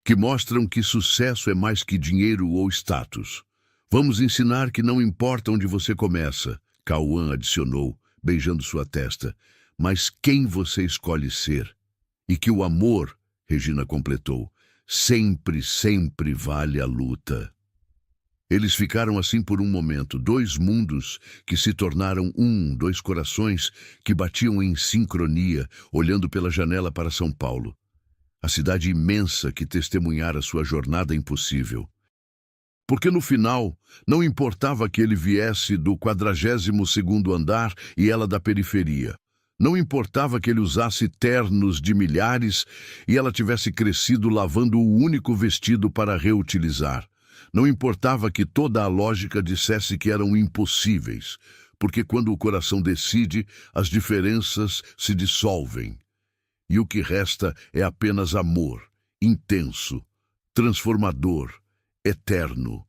que mostram que sucesso é mais que dinheiro ou status. Vamos ensinar que não importa onde você começa, Cauã adicionou, beijando sua testa, mas quem você escolhe ser. E que o amor, Regina completou, sempre, sempre vale a luta. Eles ficaram assim por um momento, dois mundos que se tornaram dois corações que batiam em sincronia, olhando pela janela para São Paulo. A cidade imensa que testemunhara sua jornada impossível. Porque no final, não importava que ele viesse do 42º andar e ela da periferia. Não importava que ele usasse ternos de milhares e ela tivesse crescido lavando o único vestido para reutilizar. Não importava que toda a lógica dissesse que eram impossíveis, porque quando o coração decide, as diferenças se dissolvem. E o que resta é apenas amor, intenso, transformador, eterno,